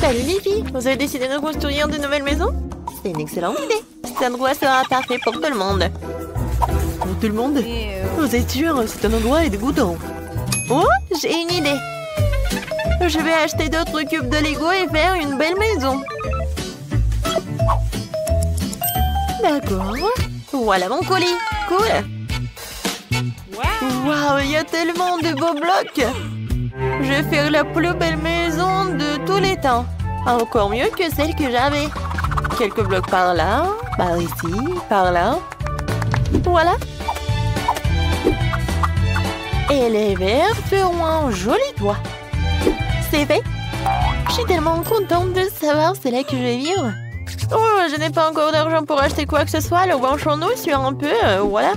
Salut les filles, vous avez décidé de construire de nouvelles maisons? C'est une excellente idée. Cet endroit sera parfait pour tout le monde. Pour tout le monde? Vous êtes sûr? C'est un endroit dégoûtant. Oh, j'ai une idée. Je vais acheter d'autres cubes de Lego et faire une belle maison. D'accord. Voilà mon colis. Cool. Waouh, il y a tellement de beaux blocs. Je vais faire la plus belle maison de tous les temps. Encore mieux que celle que j'avais. Quelques blocs par là, par ici, par là. Voilà. Et les verres feront un joli toit. C'est fait. Je suis tellement contente de savoir c'est là que je vais vivre. Oh, je n'ai pas encore d'argent pour acheter quoi que ce soit. Alors branchons-nous sur un peu, voilà.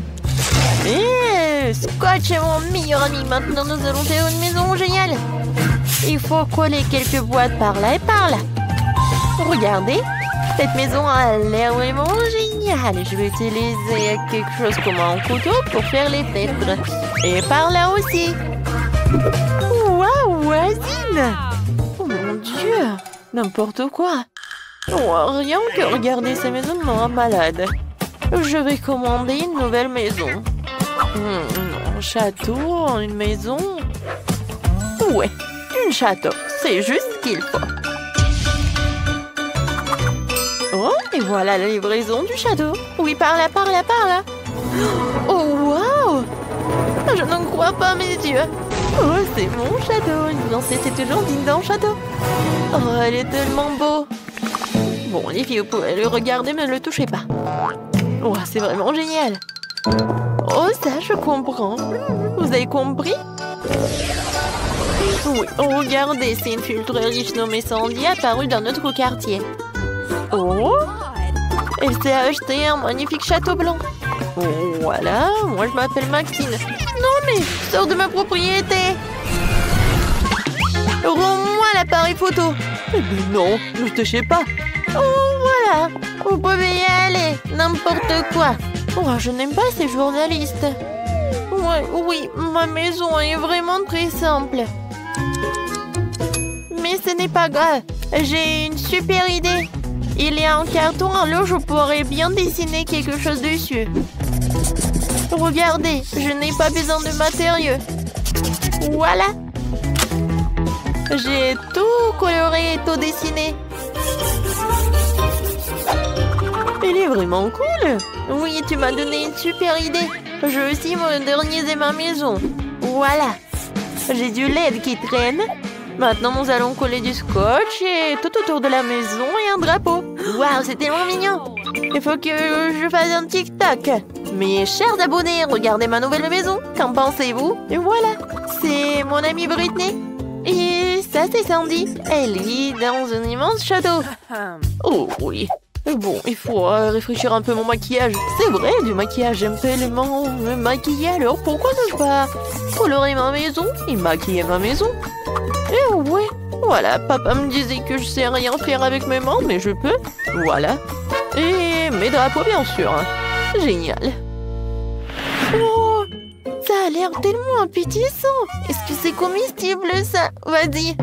Et Scotch est mon meilleur ami. Maintenant, nous allons faire une maison géniale. Il faut coller quelques boîtes par là et par là. Regardez, cette maison a l'air vraiment géniale. Je vais utiliser quelque chose comme un couteau pour faire les fenêtres. Et par là aussi. Waouh, voisine! Oh mon Dieu! N'importe quoi. Oh, rien que regarder ces maisons me rend malade. Je vais commander une nouvelle maison. Un château, une maison. Ouais, un château. C'est juste ce qu'il faut. Oh, et voilà la livraison du château. Oui, par là, par là, par là. Oh, waouh! Je n'en crois pas mes yeux. Oh, c'est mon château. Une fiancée, c'est toujours digne d'un château. Oh, elle est tellement beau. Bon, les filles, vous pouvez le regarder, mais ne le touchez pas. Oh, c'est vraiment génial. Oh, ça, je comprends. Vous avez compris? Oui, oh, regardez, c'est une fille très riche nommée Sandy apparue dans notre quartier. Oh, elle s'est acheté un magnifique château blanc. Oh, voilà, moi je m'appelle Maxine. Non, mais sors de ma propriété. Rends-moi l'appareil photo. Mais non, ne touchez pas. Oh, voilà, vous pouvez y aller, n'importe quoi. Oh, je n'aime pas ces journalistes. Ouais, oui, ma maison est vraiment très simple. Mais ce n'est pas grave, j'ai une super idée. Il y a un carton, alors je pourrais bien dessiner quelque chose dessus. Regardez, je n'ai pas besoin de matériaux. Voilà. J'ai tout coloré et tout dessiné. Il est vraiment cool. Oui, tu m'as donné une super idée. Je vais aussi moderniser ma maison. Voilà. J'ai du LED qui traîne. Maintenant, nous allons coller du scotch et tout autour de la maison et un drapeau. Waouh, c'est tellement mignon. Il faut que je fasse un TikTok. Mes chers abonnés, regardez ma nouvelle maison. Qu'en pensez-vous? Et voilà, c'est mon amie Britney. Et ça, c'est Sandy. Elle vit dans un immense château. Oh oui. Bon, il faut réfléchir un peu mon maquillage. C'est vrai, du maquillage, j'aime tellement me maquiller. Alors pourquoi ne pas colorer ma maison et maquiller ma maison? Et ouais, voilà, papa me disait que je sais rien faire avec mes mains, mais je peux. Voilà. Et mes drapeaux, bien sûr. Génial. Oh, ça a l'air tellement appétissant. Est-ce que c'est comestible, ça? Vas-y.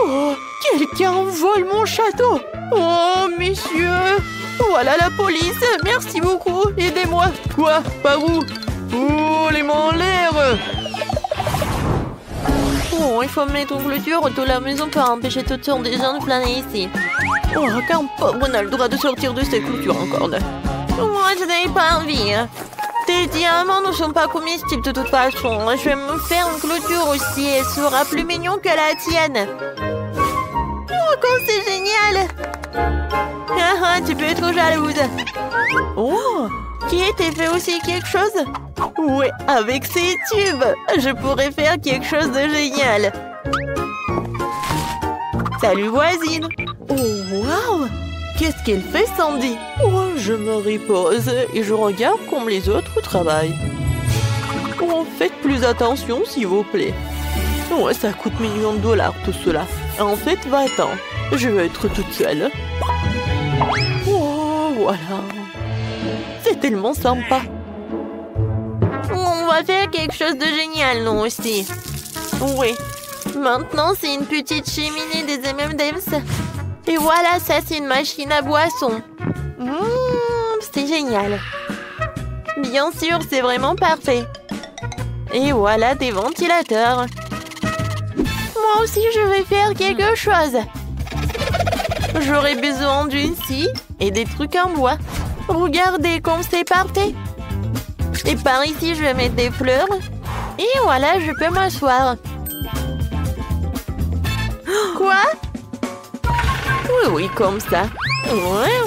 Oh, quelqu'un vole mon château. Oh, messieurs. Voilà la police. Merci beaucoup. Aidez-moi. Quoi? Par où? Oh, les mains en l'air. Oh, il faut mettre une clôture autour de la maison pour empêcher toutes sortes de gens de planer ici. Oh, qu'un pauvre n'a le droit de sortir de cette clôture encore. Moi, je n'avais pas envie. Tes diamants ne sont pas comestibles de toute façon. Je vais me faire une clôture aussi. Elle sera plus mignon que la tienne. Oh, comme c'est génial! Tu peux être jalouse. Oh, qui était fait aussi quelque chose? Oui, avec ces tubes, je pourrais faire quelque chose de génial. Salut voisine. Oh, waouh! Qu'est-ce qu'elle fait, Sandy? Oh, je me repose et je regarde comme les autres travaillent. Oh, faites plus attention, s'il vous plaît. Oh, ça coûte millions de dollars, tout cela. En fait, va-t'en. Je vais être toute seule. Oh, voilà. C'est tellement sympa. On va faire quelque chose de génial, nous aussi. Oui, Maintenant, c'est une petite cheminée des M&M's. Et voilà, ça, c'est une machine à boisson. C'est génial. Bien sûr, c'est vraiment parfait. Et voilà des ventilateurs. Moi aussi, je vais faire quelque chose. J'aurai besoin d'une scie et des trucs en bois. Regardez comme c'est parfait. Et par ici, je vais mettre des fleurs. Et voilà, je peux m'asseoir. Quoi? Oui, comme ça. Ouais.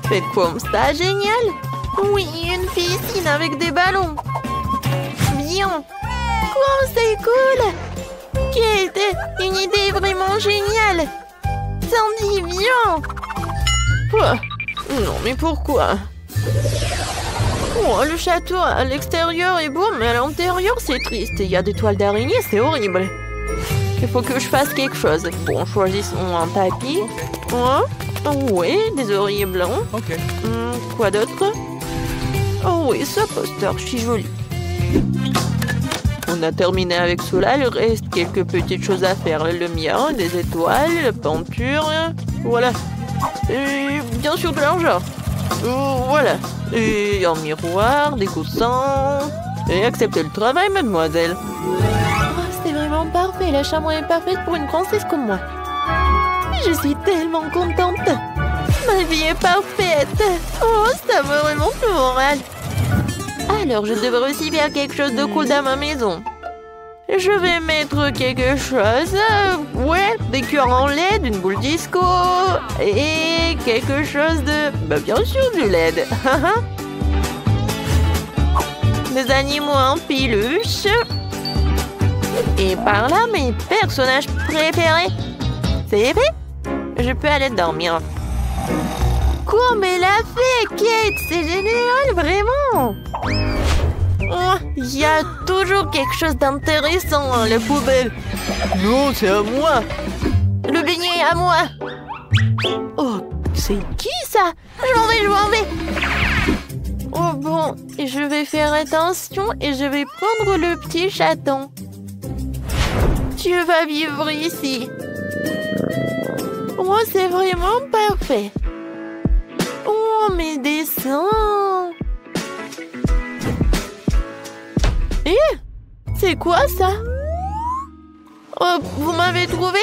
Faites comme ça, génial. Oui, une piscine avec des ballons. Bien. Oh, c'est cool. Kate, une idée vraiment géniale. Sandy, viens. Quoi? Non, mais pourquoi? Oh, le château à l'extérieur est beau, mais à l'intérieur, c'est triste. Il y a des toiles d'araignée, c'est horrible. Il faut que je fasse quelque chose. Bon, choisissons un tapis. Oh, oui, des oreillers blancs. Quoi d'autre? Oh oui, ce poster, je suis jolie. On a terminé avec cela, il reste quelques petites choses à faire. La lumière, des étoiles, la peinture, voilà. Et bien sûr de l'argent. Voilà. Et un miroir, des coussins. Et acceptez le travail, mademoiselle. Oh, c'est vraiment parfait, la chambre est parfaite pour une princesse comme moi. Je suis tellement contente. Ma vie est parfaite. Oh, ça me remonte le moral. Alors, je devrais aussi faire quelque chose de cool dans ma maison. Je vais mettre quelque chose. Ouais, des cœurs en LED, une boule disco. Et quelque chose de... Bah, bien sûr, du LED. Des animaux en peluche. Et par là, mes personnages préférés. C'est vrai? Je peux aller dormir. Comme elle a fait, Kate! C'est génial, vraiment! Oh, il y a toujours quelque chose d'intéressant dans la poubelle. Non, c'est à moi. Le beignet est à moi. Oh, c'est qui ça? Je m'en vais. Oh bon, je vais faire attention et je vais prendre le petit chaton. Tu vas vivre ici. Oh, c'est vraiment parfait. Oh, mes dessins. Eh, c'est quoi ça? Oh, vous m'avez trouvé?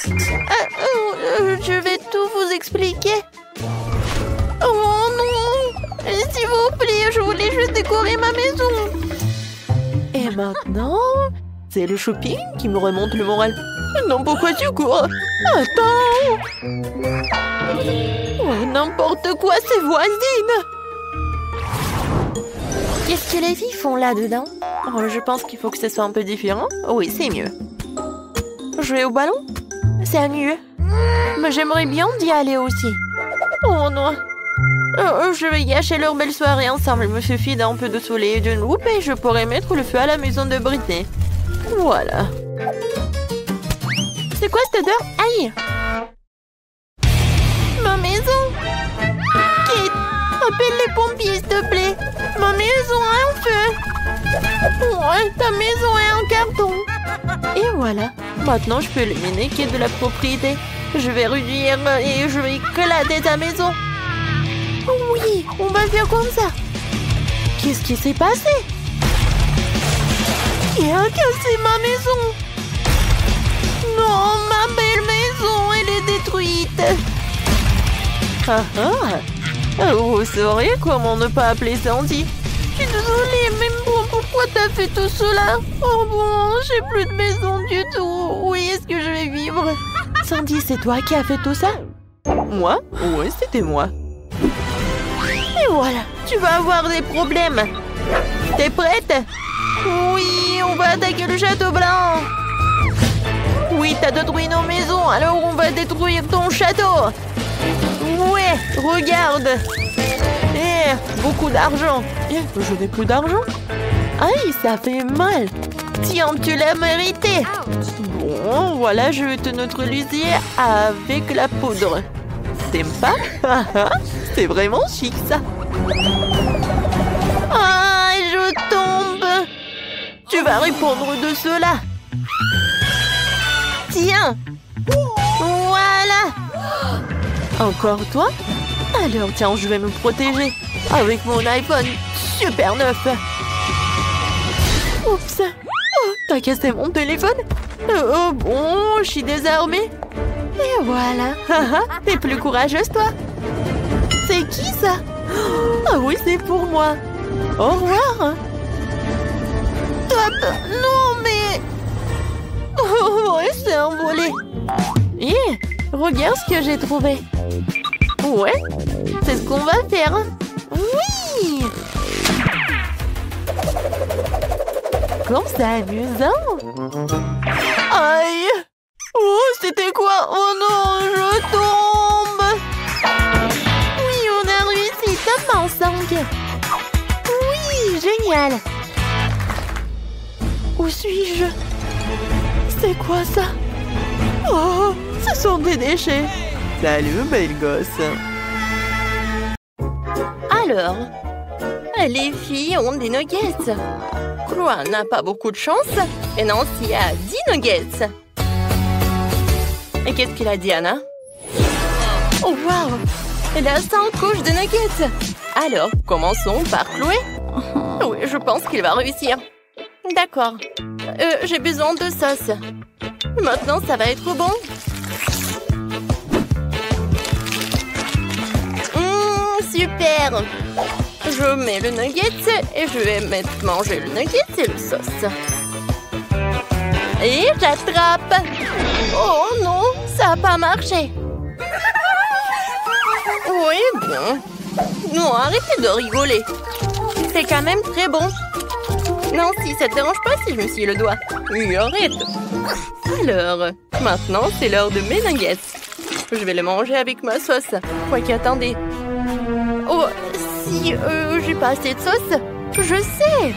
Je vais tout vous expliquer. Oh non! S'il vous plaît, je voulais juste décorer ma maison. Et maintenant, c'est le shopping qui me remonte le moral. Non, pourquoi tu cours? Attends! Oh, n'importe quoi, ces voisines! Qu'est-ce que les filles font là-dedans? Oh, je pense qu'il faut que ce soit un peu différent. Oui, c'est mieux. Jouer au ballon? C'est mieux. Mais j'aimerais bien d'y aller aussi. Oh non! Je vais gâcher leur belle soirée ensemble. Il me suffit d'un peu de soleil et d'une loupe et je pourrai mettre le feu à la maison de Britney. Voilà. C'est quoi cette odeur? Aïe! Ma maison! Kate, appelle les pompiers, s'il te plaît. Ma maison a un feu. Ouais, ta maison est en carton. Et voilà. Maintenant, je peux éliminer Kate de la propriété. Je vais réduire et je vais éclater ta maison. Oui, on va faire comme ça. Qu'est-ce qui s'est passé? Qui a cassé ma maison? Non, ma belle maison, elle est détruite. Vous sauriez comment ne pas appeler Sandy? Je suis désolée, mais bon, pourquoi t'as fait tout cela? Oh bon, j'ai plus de maison du tout. Où est-ce que je vais vivre? Sandy, c'est toi qui as fait tout ça? Moi? Oui, c'était moi. Et voilà, tu vas avoir des problèmes. T'es prête? Oui, on va attaquer le château blanc. Oui, t'as détruit nos maisons, alors on va détruire ton château. Ouais, regarde. Beaucoup d'argent. Je n'ai plus d'argent. Aïe, ça fait mal. Tiens, tu l'as mérité. Bon, voilà, je vais te neutraliser avec la poudre. T'aimes pas? C'est vraiment chic, ça. Ah, je tombe. Tu vas répondre de cela. Tiens! Voilà! Encore toi? Alors tiens, je vais me protéger avec mon iPhone super neuf. Oups! Oh, t'as cassé mon téléphone? Oh bon, je suis désarmée. Et voilà. T'es plus courageuse, toi. C'est qui, ça? Ah oui, c'est pour moi. Au revoir. Top. Non, mais... Oh, ouais, c'est envolé. Hé, regarde ce que j'ai trouvé. Ouais, c'est ce qu'on va faire. Oui! Comme c'est amusant. Aïe! Oh, c'était quoi? Oh non, je tombe! Oui, on a réussi, top en 5. Oui, génial! Où suis-je? C'est quoi ça? Oh, ce sont des déchets. Salut, belle gosse. Alors, les filles ont des nuggets. Chloé n'a pas beaucoup de chance et Nancy a 10 nuggets. Et qu'est-ce qu'il a dit, Anna? Oh, waouh! Elle a 5 couches de nuggets. Alors, commençons par Chloé. Oui, je pense qu'il va réussir. D'accord. J'ai besoin de sauce. Maintenant, ça va être bon. Super! Je mets le nugget et je vais manger le nugget et le sauce. Et j'attrape! Oh non, ça n'a pas marché. Oui, bon. Non, arrêtez de rigoler. C'est quand même très bon. Non, si ça te dérange pas si je me scie le doigt. Oui, arrête. Alors, maintenant, c'est l'heure de mes nuggets. Je vais le manger avec ma sauce. Quoique, attendez. Oh, si j'ai pas assez de sauce, je sais.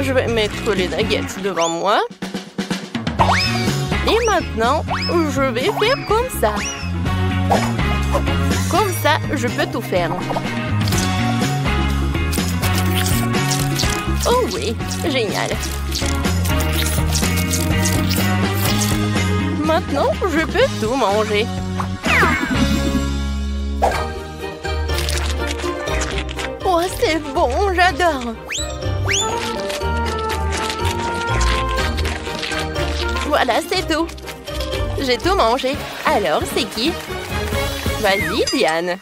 Je vais mettre les nuggets devant moi. Et maintenant, je vais faire comme ça. Comme ça, je peux tout faire. Oh oui, génial. Maintenant, je peux tout manger. Oh, c'est bon, j'adore. Voilà, c'est tout. J'ai tout mangé. Alors, c'est qui? Vas-y, Diane.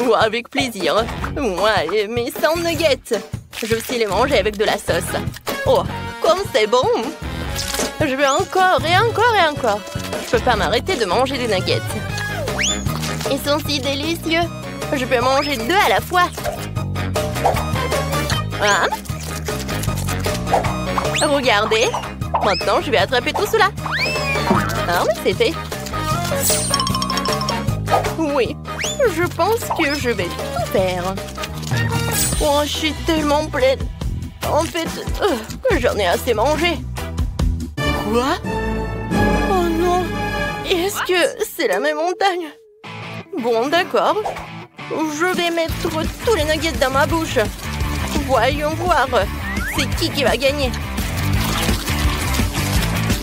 Oh, avec plaisir. Moi, mes 100 nuggets. Je vais aussi les manger avec de la sauce. Oh, comme c'est bon! Je veux encore et encore et encore. Je peux pas m'arrêter de manger des nuggets. Ils sont si délicieux. Je peux manger 2 à la fois. Hein? Regardez. Maintenant, je vais attraper tout cela. Ah, mais c'est fait. Oui, je pense que je vais tout faire. Oh, je suis tellement pleine. En fait, j'en ai assez mangé. Quoi? Oh non. Est-ce que c'est la même montagne? Bon, d'accord. Je vais mettre tous les nuggets dans ma bouche. Voyons voir. C'est qui va gagner?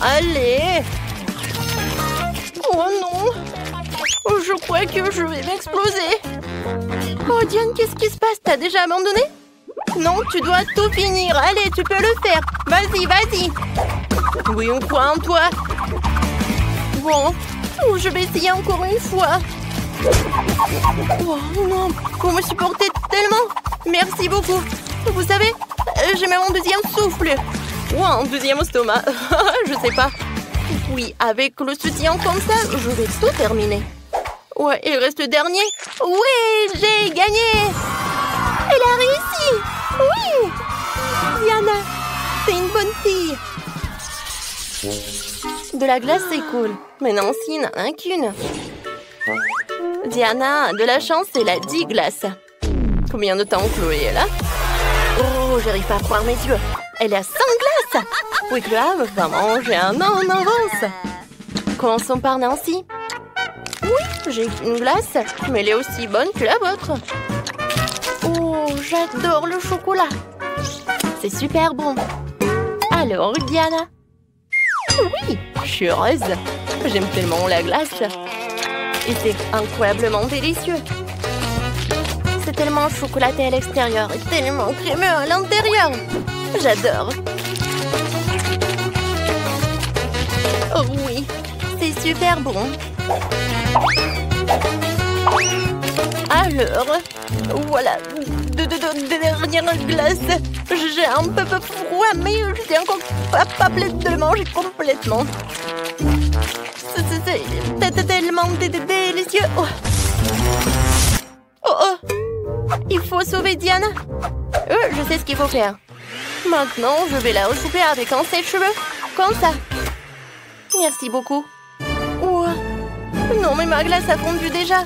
Allez! Oh non! Je crois que je vais m'exploser. Oh Diane, qu'est-ce qui se passe? T'as déjà abandonné? Non, tu dois tout finir. Allez, tu peux le faire. Vas-y, vas-y. Oui, on croit en toi. Bon, je vais essayer encore une fois. Oh non, vous me supportez tellement. Merci beaucoup. Vous savez, j'ai même un deuxième souffle. Ou un deuxième estomac. Je sais pas. Oui, avec le soutien comme ça, je vais tout terminer. Ouais, il reste le dernier. Oui, j'ai gagné. Elle a réussi. Oui. Diana, t'es une bonne fille. De la glace, c'est cool. Mais Nancy n'en a qu'une. Diana a de la chance, elle a 10 glaces. Combien de temps Chloé est là? Oh, j'arrive pas à croire mes yeux. Elle a 5 glaces. Oui, Chloé va manger un an en avance. Commençons par Nancy. Oui, j'ai une glace, mais elle est aussi bonne que la vôtre. Oh, j'adore le chocolat. C'est super bon. Alors, Diana? Oui, Je suis heureuse. J'aime tellement la glace. Et c'est incroyablement délicieux. C'est tellement chocolaté à l'extérieur et tellement crémeux à l'intérieur. J'adore. Oh oui, c'est super bon. Alors, voilà, de dernière glace. J'ai un peu froid, mais je suis encore pas prête de le manger complètement. C'est tellement délicieux. Oh. Oh oh, il faut sauver Diana. Je sais ce qu'il faut faire. Maintenant, je vais la recouper avec un sèche-cheveux, comme ça. Merci beaucoup. Oh. Non, mais ma glace a fondu déjà.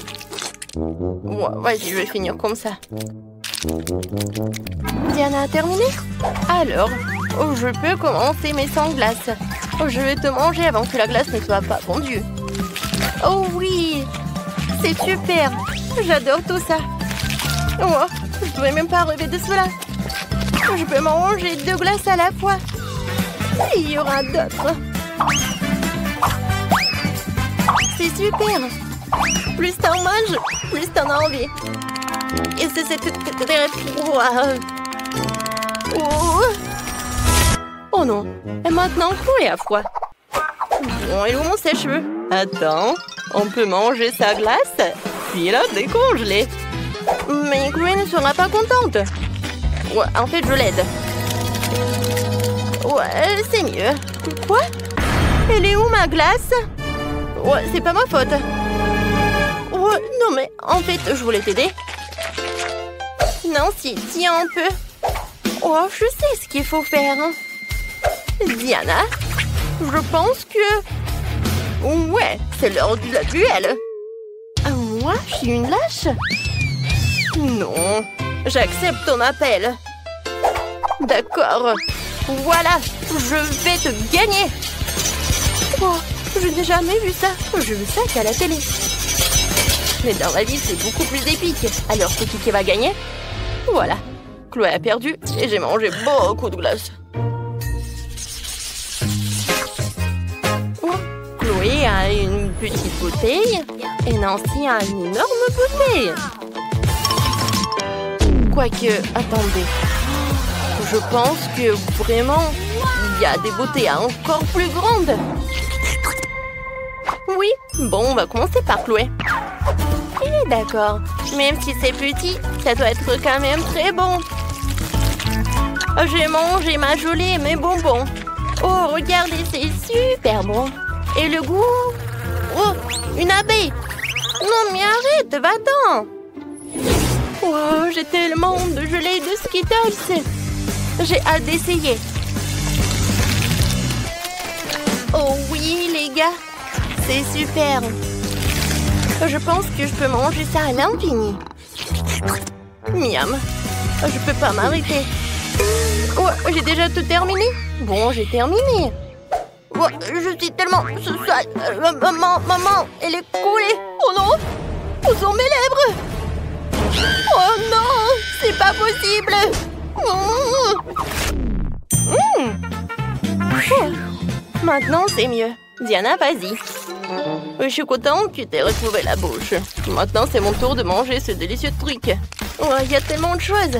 Vas-y, je vais finir comme ça. Diana a terminé? Alors, je peux commencer mes sans glace. Je vais te manger avant que la glace ne soit pas fondue. Oh oui, c'est super. J'adore tout ça. Oh, je ne pouvais même pas rêver de cela. Je peux manger 2 glaces à la fois. Et il y aura d'autres. C'est super. Plus t'en manges, plus t'en as envie. Et c'est très froid. Oh non. Et maintenant, Chloé a froid. Bon, et où mon sèche-cheveux? Attends, on peut manger sa glace, puis la décongeler. Mais Chloé ne sera pas contente. Ouais, en fait, je l'aide. Ouais, c'est mieux. Quoi? Elle est où ma glace? Ouais, c'est pas ma faute. Ouais, non mais, en fait, je voulais t'aider. Non, si, tiens un peu. Oh, je sais ce qu'il faut faire. Diana, je pense que... Ouais, c'est l'heure de la duel. Moi, je suis une lâche? Non, j'accepte ton appel. D'accord. Voilà, je vais te gagner. Oh, je n'ai jamais vu ça. Je vu ça qu'à la télé. Mais dans la vie, c'est beaucoup plus épique. Alors, c'est qui va gagner? Voilà. Chloé a perdu et j'ai mangé beaucoup de glace. Chloé a une petite bouteille et Nancy a une énorme bouteille. Quoique, attendez. Je pense que vraiment, il y a des bouteilles encore plus grandes. Oui, bon, on va commencer par Chloé. D'accord, même si c'est petit, ça doit être quand même très bon. J'ai mangé ma gelée et mes bonbons. Oh, regardez, c'est super bon. Et le goût? Oh, une abeille. Non, mais arrête, va-t'en. Oh, j'ai tellement de gelée de Skittles. J'ai hâte d'essayer. Oh oui, les gars, c'est super. Je pense que je peux manger ça à l'infini. Miam. Je peux pas m'arrêter. Oh, j'ai déjà tout terminé. Bon, j'ai terminé. Oh, je suis tellement sale. Maman, elle est coulée. Oh non, où sont mes lèvres? Oh non, c'est pas possible. Maintenant, c'est mieux. Diana, vas-y. Je suis contente que tu aies retrouvé la bouche. Maintenant, c'est mon tour de manger ce délicieux truc. Oh, il y a tellement de choses.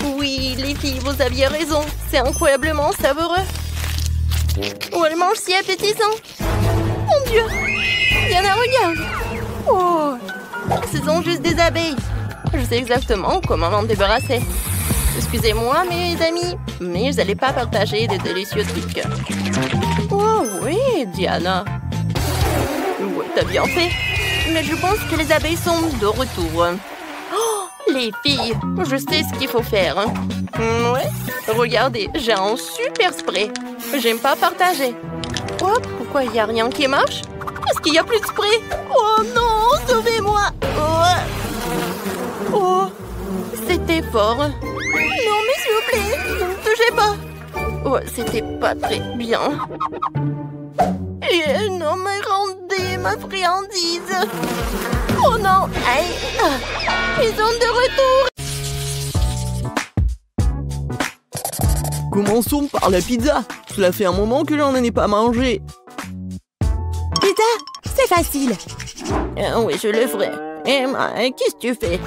Oui, les filles, vous aviez raison. C'est incroyablement savoureux. Oh, elle mange si appétissant. Mon Dieu. Diana, regarde. Oh, ce sont juste des abeilles. Je sais exactement comment m'en débarrasser. Excusez-moi, mes amis, mais vous n'allez pas partager des délicieux trucs. Oh oui, Diana. Oui, t'as bien fait. Mais je pense que les abeilles sont de retour. Oh, les filles, je sais ce qu'il faut faire. Ouais, regardez, j'ai un super spray. J'aime pas partager. Oh, pourquoi il n'y a rien qui marche? Est-ce qu'il y a plus de spray? Oh non, sauvez-moi. Oh, c'était fort. Non, mais s'il vous plaît, ne me touchez pas. Oh, c'était pas très bien. Et non, mais rendez ma friandise. Oh non, aïe. Ils sont de retour. Commençons par la pizza. Cela fait un moment que j'en ai pas mangé. Pizza, c'est facile. Oui, je le ferai. Emma, qu'est-ce que tu fais?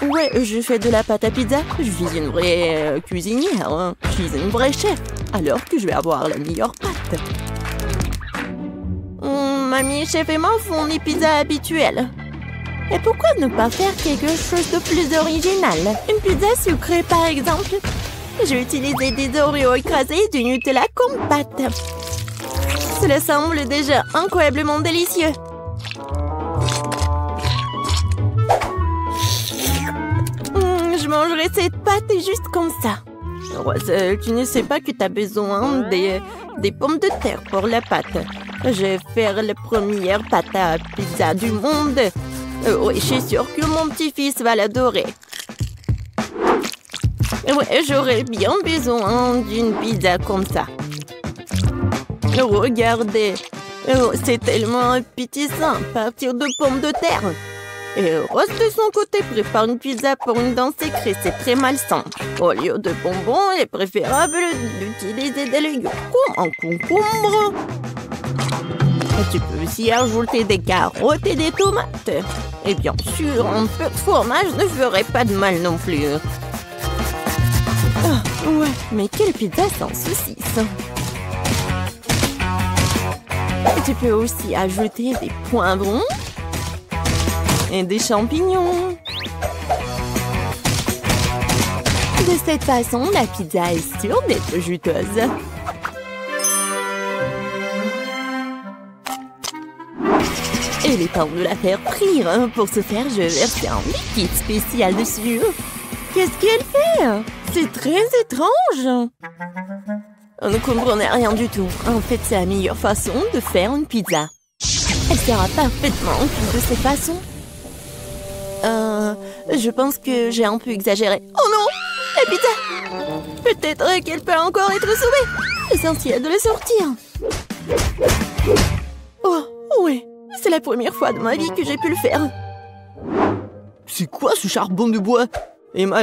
Ouais, je fais de la pâte à pizza. Je suis une vraie cuisinière. Hein. Je suis une vraie chef. Alors que je vais avoir la meilleure pâte. Mamie, chef et moi font des pizzas habituelles. Et pourquoi ne pas faire quelque chose de plus original? Une pizza sucrée, par exemple. J'ai utilisé des Oreos écrasés et du Nutella comme pâte. Cela semble déjà incroyablement délicieux. Je mangerai cette pâte juste comme ça. Rose, tu ne sais pas que tu as besoin des pommes de terre pour la pâte. Je vais faire la première pâte à pizza du monde. Oui, je suis sûre que mon petit-fils va l'adorer. Ouais, j'aurais bien besoin d'une pizza comme ça. Regardez, c'est tellement appétissant à partir de pommes de terre. Et Rose, de son côté, prépare une pizza pour une dent secrète. C'est très malsain. Au lieu de bonbons, il est préférable d'utiliser des légumes comme un concombre. Et tu peux aussi ajouter des carottes et des tomates. Et bien sûr, un peu de fromage ne ferait pas de mal non plus. Ouais, mais quelle pizza sans saucisse! Et tu peux aussi ajouter des poivrons et des champignons. De cette façon, la pizza est sûre d'être juteuse. Et il est temps de la faire frire. Pour ce faire, je vais verser un liquide spécial dessus. Qu'est-ce qu'elle fait? C'est très étrange. On ne comprenait rien du tout. En fait, c'est la meilleure façon de faire une pizza. Elle sera parfaitement cuite de cette façon. Je pense que j'ai un peu exagéré. Oh non! La pizza! Peut-être qu'elle peut encore être sauvée. L'essentiel de la sortir. Oh, oui. C'est la première fois de ma vie que j'ai pu le faire. C'est quoi ce charbon de bois? Emma,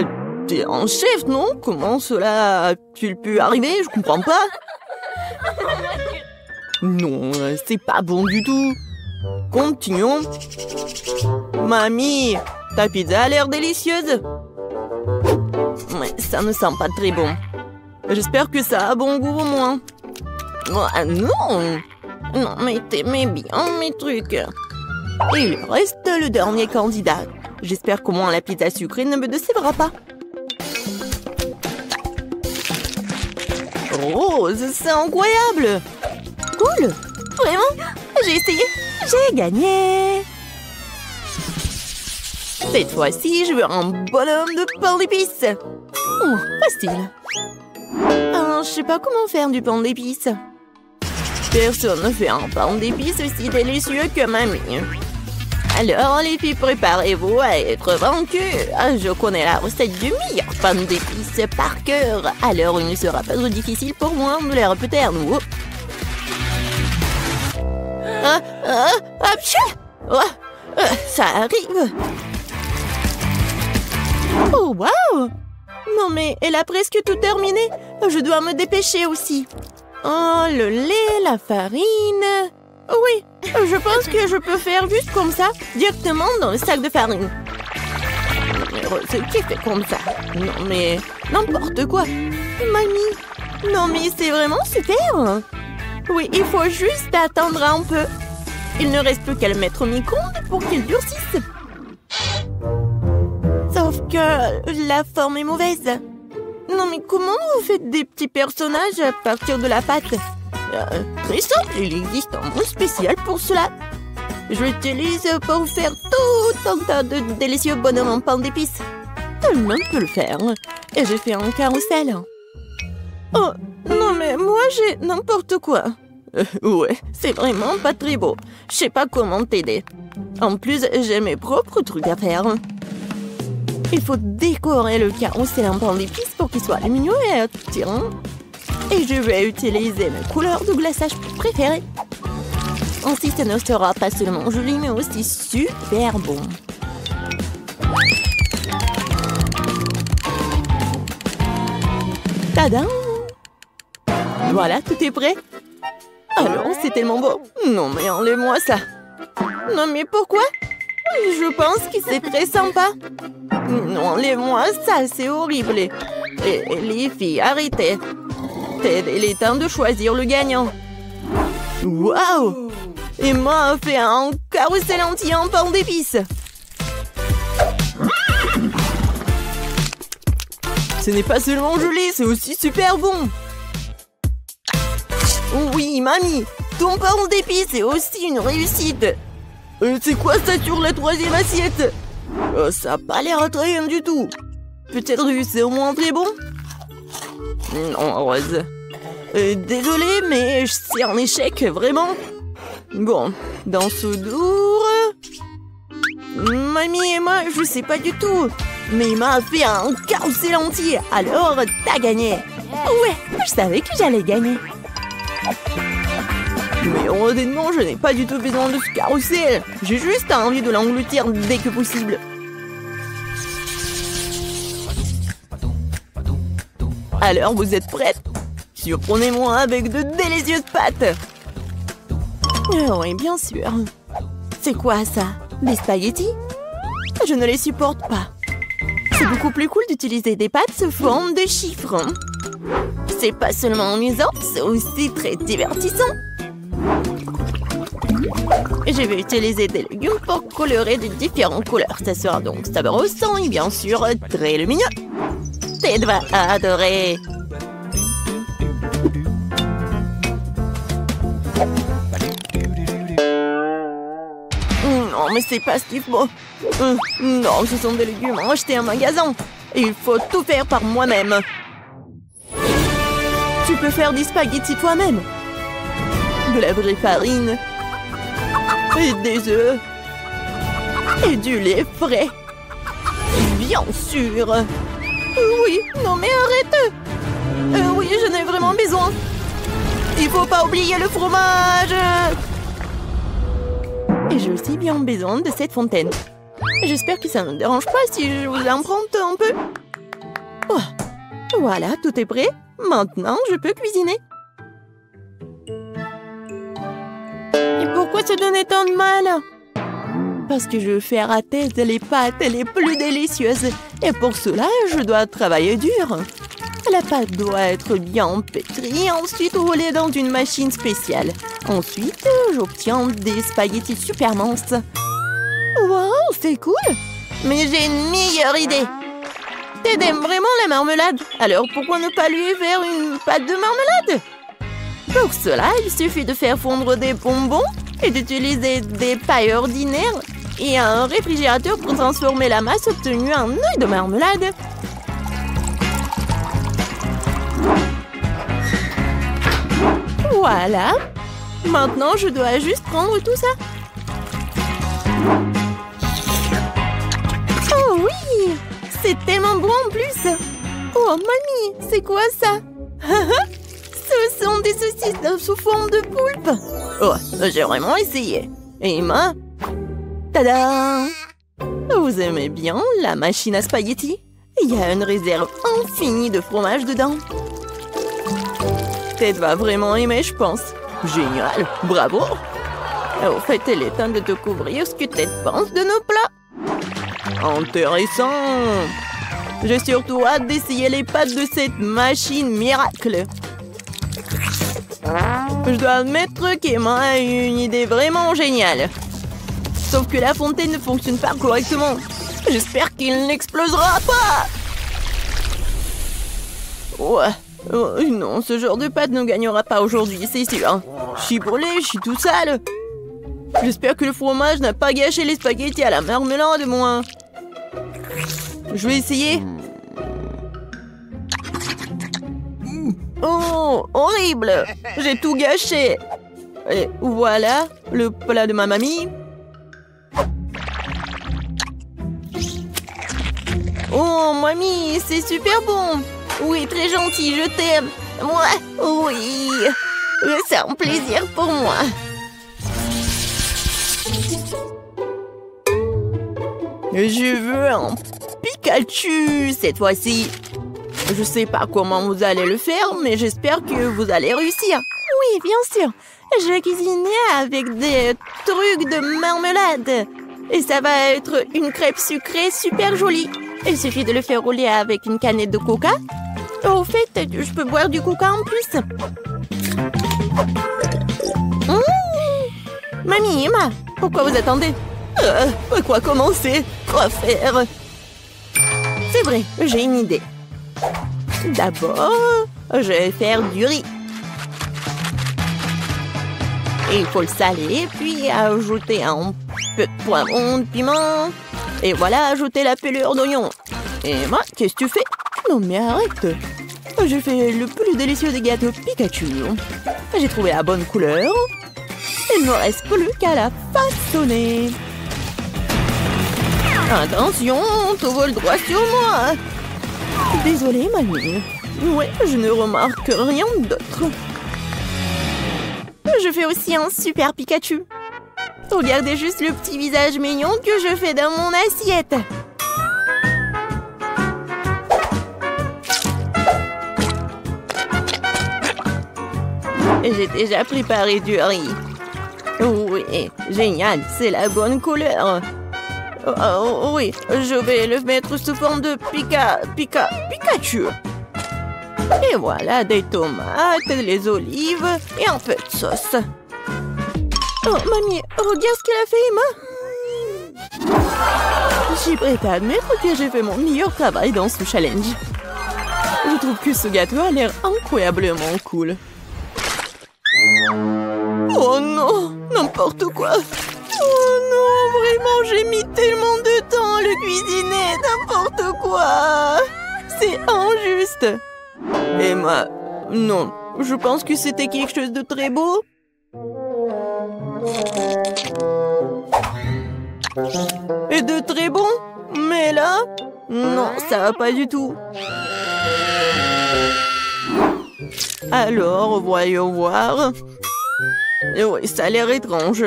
t'es un chef, non? Comment cela a-t-il pu arriver? Je comprends pas. Non, c'est pas bon du tout. Continuons. Mamie, ta pizza a l'air délicieuse. Mais ça ne sent pas très bon. J'espère que ça a bon goût au moins. Oh, non! Non, mais t'aimais bien mes trucs. Et il reste le dernier candidat. J'espère qu'au moins la pizza sucrée ne me décevra pas. Rose, c'est incroyable! Cool! Vraiment? J'ai essayé! J'ai gagné! Cette fois-ci, je veux un bonhomme de pain d'épices. Oh, facile. Je sais pas comment faire du pain d'épices. Personne ne fait un pain d'épices aussi délicieux que mamie. Alors, les filles, préparez-vous à être vaincues. Je connais la recette du meilleur pain d'épices par cœur. Alors, il ne sera pas trop difficile pour moi de les répéter à nouveau. Ça arrive. Oh, waouh! Non, mais elle a presque tout terminé. Je dois me dépêcher aussi. Oh, le lait, la farine... Oui, je pense que je peux faire juste comme ça, directement dans le sac de farine. Mais Rose, qui fait comme ça? Non, mais n'importe quoi. Mamie, non mais c'est vraiment super. Oui, il faut juste attendre un peu. Il ne reste plus qu'à le mettre au micro-ondes pour qu'il durcisse. Sauf que la forme est mauvaise. Non mais comment vous faites des petits personnages à partir de la pâte? Très simple, il existe un mot spécial pour cela. Je l'utilise pour faire tout un tas de délicieux bonhommes en pain d'épices. Tout le monde peut le faire. Et j'ai fait un carrousel. Oh, non mais moi j'ai n'importe quoi. Ouais, c'est vraiment pas très beau. Je sais pas comment t'aider. En plus, j'ai mes propres trucs à faire. Il faut décorer le carrousel en pain d'épices pour qu'il soit lumineux et attirant. Et je vais utiliser mes couleurs de glaçage préférées. Ainsi, ce ne sera pas seulement joli, mais aussi super bon. Tadam! Voilà, tout est prêt. Alors, c'est tellement beau. Non, mais enlève-moi ça. Non, mais pourquoi? Je pense que c'est très sympa. Non, enlève-moi ça, c'est horrible. Et les filles, arrêtez. Il est temps de choisir le gagnant. Waouh! Emma a fait un carrousel entier en pain d'épices. Ce n'est pas seulement joli, c'est aussi super bon. Oui, mamie, ton pain d'épices est aussi une réussite. C'est quoi ça sur la troisième assiette? Ça n'a pas l'air attrayant du tout. Peut-être que c'est au moins très bon? Non, Rose. Désolée, mais c'est un échec, vraiment. Bon, dans ce dour... Mamie et moi, je sais pas du tout. Mais il m'a fait un carrousel entier, alors t'as gagné. Ouais, je savais que j'allais gagner. Mais honnêtement, je n'ai pas du tout besoin de ce carrousel. J'ai juste envie de l'engloutir dès que possible. Alors, vous êtes prêtes? Surprenez-moi avec de délicieuses pâtes. Oui, bien sûr. C'est quoi ça? Des spaghettis? Je ne les supporte pas. C'est beaucoup plus cool d'utiliser des pâtes sous forme de chiffres. C'est pas seulement amusant, c'est aussi très divertissant. Je vais utiliser des légumes pour colorer de différentes couleurs. Ça sera donc saboroso et bien sûr très lumineux. Ted va adorer. Non, mais c'est pas ce qu'il faut. Non, ce sont des légumes achetés en magasin. Il faut tout faire par moi-même. Tu peux faire des spaghettis toi-même. De la vraie farine. Et des œufs. Et du lait frais. Bien sûr. Oui, non mais arrête. Oui, j'en ai vraiment besoin. Il faut pas oublier le fromage. Et j'ai aussi bien besoin de cette fontaine. J'espère que ça ne me dérange pas si je vous emprunte un peu. Oh, voilà, tout est prêt. Maintenant, je peux cuisiner. Et pourquoi se donner tant de mal? Parce que je veux faire à tête les pâtes les plus délicieuses. Et pour cela, je dois travailler dur. La pâte doit être bien pétrie, ensuite roulée dans une machine spéciale. Ensuite, j'obtiens des spaghettis super minces. Wow, c'est cool! Mais j'ai une meilleure idée! Ted aime vraiment la marmelade, alors pourquoi ne pas lui faire une pâte de marmelade? Pour cela, il suffit de faire fondre des bonbons et d'utiliser des pailles ordinaires et un réfrigérateur pour transformer la masse obtenue en œuf de marmelade. Voilà. Maintenant, je dois juste prendre tout ça. Oh oui! C'est tellement bon en plus! Oh, mamie, c'est quoi ça? Ce sont des saucisses sous forme de poulpe. Oh, j'ai vraiment essayé. Emma? Tada! Vous aimez bien la machine à spaghettis? Il y a une réserve infinie de fromage dedans. Ted va vraiment aimer, je pense. Génial, bravo! Au fait, il est temps de découvrir ce que Ted pense de nos plats. Intéressant! J'ai surtout hâte d'essayer les pâtes de cette machine miracle. Je dois admettre qu'Emma a eu une idée vraiment géniale. Sauf que la fontaine ne fonctionne pas correctement. J'espère qu'il n'explosera pas! Ouais. Oh, non, ce genre de pâte ne gagnera pas aujourd'hui, c'est sûr. Je suis brûlée, je suis tout sale. J'espère que le fromage n'a pas gâché les spaghettis à la marmelade, moi. Je vais essayer. Oh, horrible! J'ai tout gâché. Et voilà, le plat de ma mamie. Oh, mamie, c'est super bon. Oui, très gentil, je t'aime. Moi, oui. C'est un plaisir pour moi. Je veux un Pikachu cette fois-ci. Je sais pas comment vous allez le faire, mais j'espère que vous allez réussir. Oui, bien sûr. Je vais cuisiner avec des trucs de marmelade. Et ça va être une crêpe sucrée super jolie. Il suffit de le faire rouler avec une canette de coca. Au fait, je peux boire du coca en plus. Mamie, Emma, pourquoi vous attendez? Quoi commencer? Quoi faire? C'est vrai, j'ai une idée. D'abord, je vais faire du riz. Et il faut le saler, puis ajouter un peu de poivron, de piment. Et voilà, ajouter la pelure d'oignon. Et moi, qu'est-ce que tu fais? Non mais arrête. J'ai fait le plus délicieux des gâteaux Pikachu. J'ai trouvé la bonne couleur. Il ne me reste plus qu'à la façonner. Attention, tout vole droit sur moi. Désolée, mamie. Ouais, je ne remarque rien d'autre. Je fais aussi un super Pikachu. Regardez juste le petit visage mignon que je fais dans mon assiette. J'ai déjà préparé du riz. Oui, génial, c'est la bonne couleur. Oh, oui, je vais le mettre sous forme de Pikachu. Et voilà, des tomates, les olives et un peu de sauce. Oh, mamie, regarde ce qu'elle a fait, Emma. Je suis prête à admettre que j'ai fait mon meilleur travail dans ce challenge. Je trouve que ce gâteau a l'air incroyablement cool. Oh non, n'importe quoi. Oh non, vraiment, j'ai mis tellement de temps à le cuisiner, n'importe quoi. C'est injuste. Emma, non, je pense que c'était quelque chose de très beau. Et de très bon. Mais là, non, ça va pas du tout. Alors, voyons voir. Oui, ça a l'air étrange.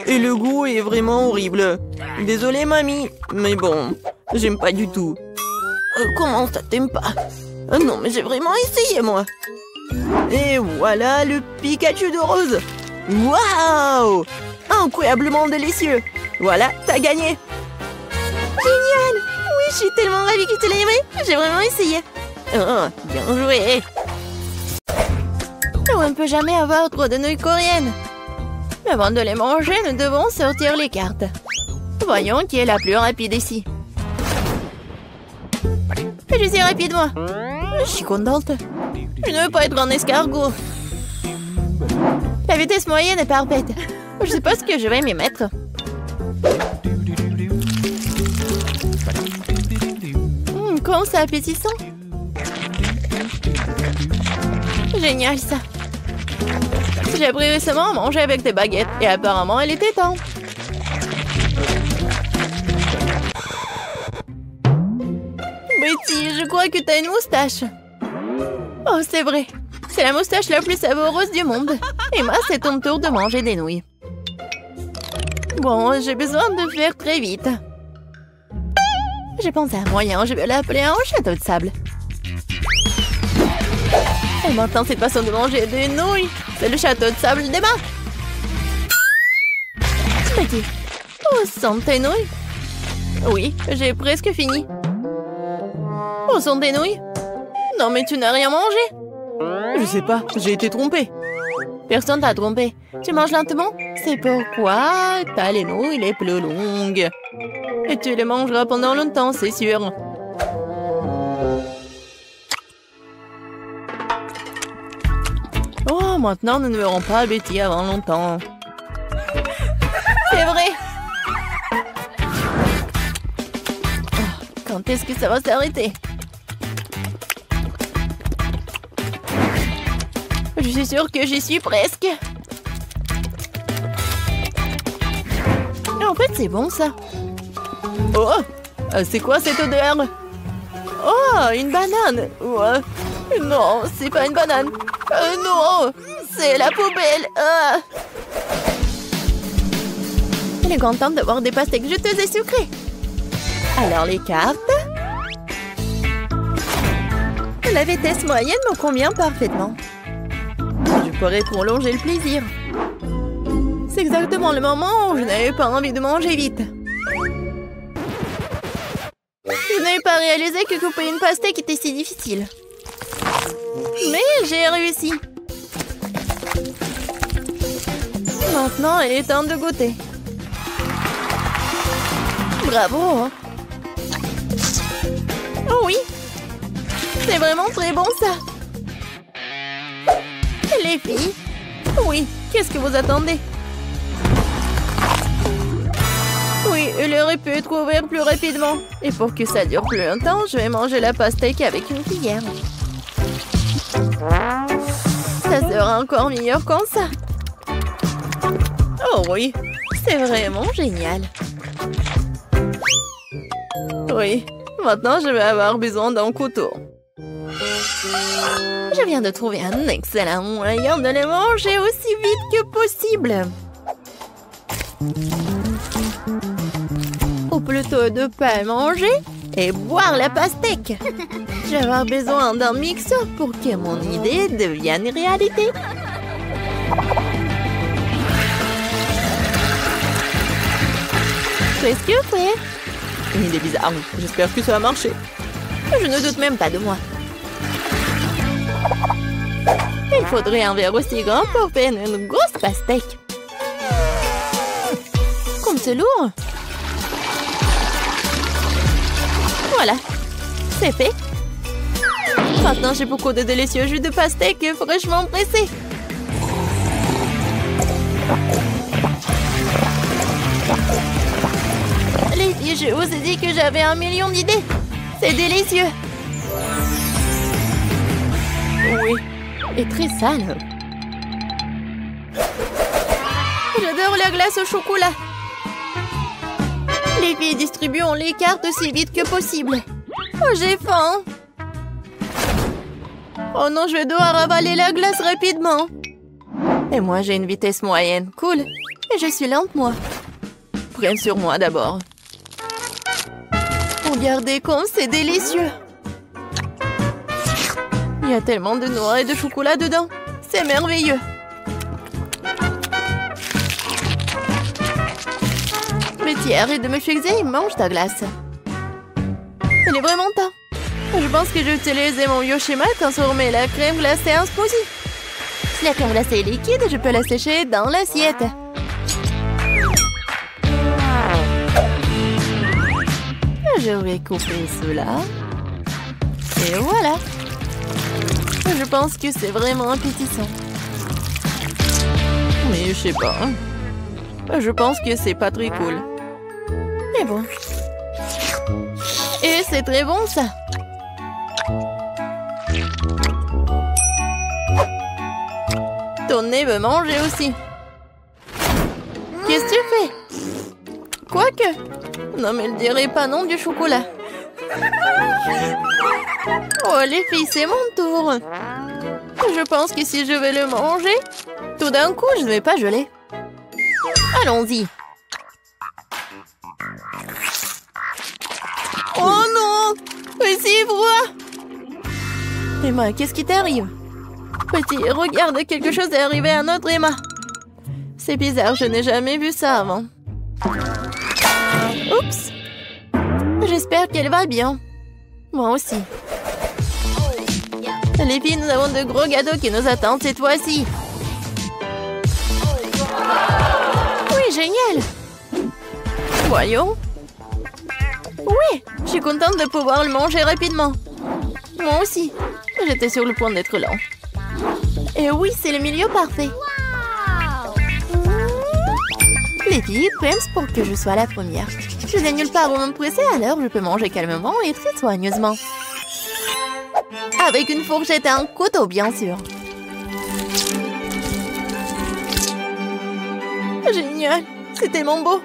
Et le goût est vraiment horrible. Désolée, mamie, mais bon, j'aime pas du tout. Comment ça, t'aimes pas? Non, mais j'ai vraiment essayé, moi. Et voilà le Pikachu de rose. Waouh! Incroyablement délicieux. Voilà, t'as gagné. Génial! Oui, je suis tellement ravie que tu l'aies aimé. J'ai vraiment essayé. Oh, bien joué. On ne peut jamais avoir trop de nouilles coréennes. Avant de les manger, nous devons sortir les cartes. Voyons qui est la plus rapide ici. Je suis rapide, moi. Je suis contente. Je ne veux pas être un escargot. La vitesse moyenne est parfaite. Je sais pas ce que je vais m'y mettre. Comment c'est appétissant. Génial, ça. J'ai appris récemment à manger avec des baguettes et apparemment, elle était temps. Betty, je crois que t'as une moustache. Oh, c'est vrai. C'est la moustache la plus savoureuse du monde. Emma, c'est ton tour de manger des nouilles. Bon, j'ai besoin de faire très vite. J'ai pensé à un moyen, je vais l'appeler un château de sable. Et maintenant, cette façon de manger des nouilles, c'est le château de sable d'Emma. Betty, où sont tes nouilles? Oui, j'ai presque fini. Où sont tes nouilles? Non, mais tu n'as rien mangé. Je sais pas, j'ai été trompée. Personne t'a trompé. Tu manges lentement? C'est pourquoi t'as les nouilles les plus longues. Et tu les mangeras pendant longtemps, c'est sûr. Oh, maintenant, nous ne verrons pas Betty avant longtemps. C'est vrai. Oh, quand est-ce que ça va s'arrêter? Je suis sûre que j'y suis presque. En fait, c'est bon, ça. Oh, c'est quoi cette odeur? Oh, une banane. Ouais. Non, c'est pas une banane. Non, c'est la poubelle. Elle est contente d'avoir des pastèques juteuses et sucrées. Alors, les cartes. La vitesse moyenne me convient parfaitement. Je pourrais prolonger le plaisir. C'est exactement le moment où je n'avais pas envie de manger vite. Je n'avais pas réalisé que couper une pastèque était si difficile. Mais j'ai réussi. Maintenant, il est temps de goûter. Bravo! Oh oui! C'est vraiment très bon, ça! Les filles? Oui, qu'est-ce que vous attendez? Oui, il aurait pu être ouvert plus rapidement. Et pour que ça dure plus longtemps, je vais manger la pastèque avec une cuillère. Ça sera encore meilleur comme ça. Oh oui, c'est vraiment génial. Oui, maintenant je vais avoir besoin d'un couteau. Je viens de trouver un excellent moyen de les manger aussi vite que possible. Ou plutôt de pas manger et boire la pastèque. Je vais avoir besoin d'un mixeur pour que mon idée devienne réalité. Presque prêt. Une idée bizarre. J'espère que ça va marcher. Je ne doute même pas de moi. Il faudrait un verre aussi grand pour faire une grosse pastèque. Comme c'est lourd. Voilà. C'est fait. Maintenant, j'ai beaucoup de délicieux jus de pastèque fraîchement pressés. Les filles, je vous ai dit que j'avais 1 million d'idées. C'est délicieux. Oui, et très sale. J'adore la glace au chocolat. Les filles, distribuons les cartes aussi vite que possible. Oh, j'ai faim. Oh non, je vais devoir avaler la glace rapidement. Et moi, j'ai une vitesse moyenne. Cool. Et je suis lente, moi. Prenne sur moi d'abord. Regardez comme c'est délicieux. Il y a tellement de noix et de chocolat dedans. C'est merveilleux. Mais arrête de me fixer et mange ta glace. Il est vraiment temps. Je pense que j'ai utilisé mon vieux schéma et transformé la crème glacée en smoothie. Si la crème glacée est liquide, je peux la sécher dans l'assiette. Je vais couper cela. Et voilà. Je pense que c'est vraiment appétissant. Mais je sais pas. Je pense que c'est pas très cool. Mais bon. Et c'est très bon, ça. Ton nez veut manger aussi. Qu'est-ce que tu fais? Quoique. Non, mais ne dirai pas non du chocolat. Oh, les filles, c'est mon tour. Je pense que si je vais le manger, tout d'un coup, je ne vais pas geler. Allons-y. Oh non! Mais c'est froid! Emma, qu'est-ce qui t'arrive? Petit, regarde, quelque chose est arrivé à notre Emma. C'est bizarre, je n'ai jamais vu ça avant. Oups! J'espère qu'elle va bien. Moi aussi. Les filles, nous avons de gros gâteaux qui nous attendent cette fois-ci. Oui, génial! Voyons. Oui, je suis contente de pouvoir le manger rapidement. Moi aussi. J'étais sur le point d'être lent. Et oui, c'est le milieu parfait. Les filles prennent pour que je sois la première. Je n'ai nulle part où me presser, alors je peux manger calmement et très soigneusement. Avec une fourchette et un couteau, bien sûr. Génial, c'est tellement beau.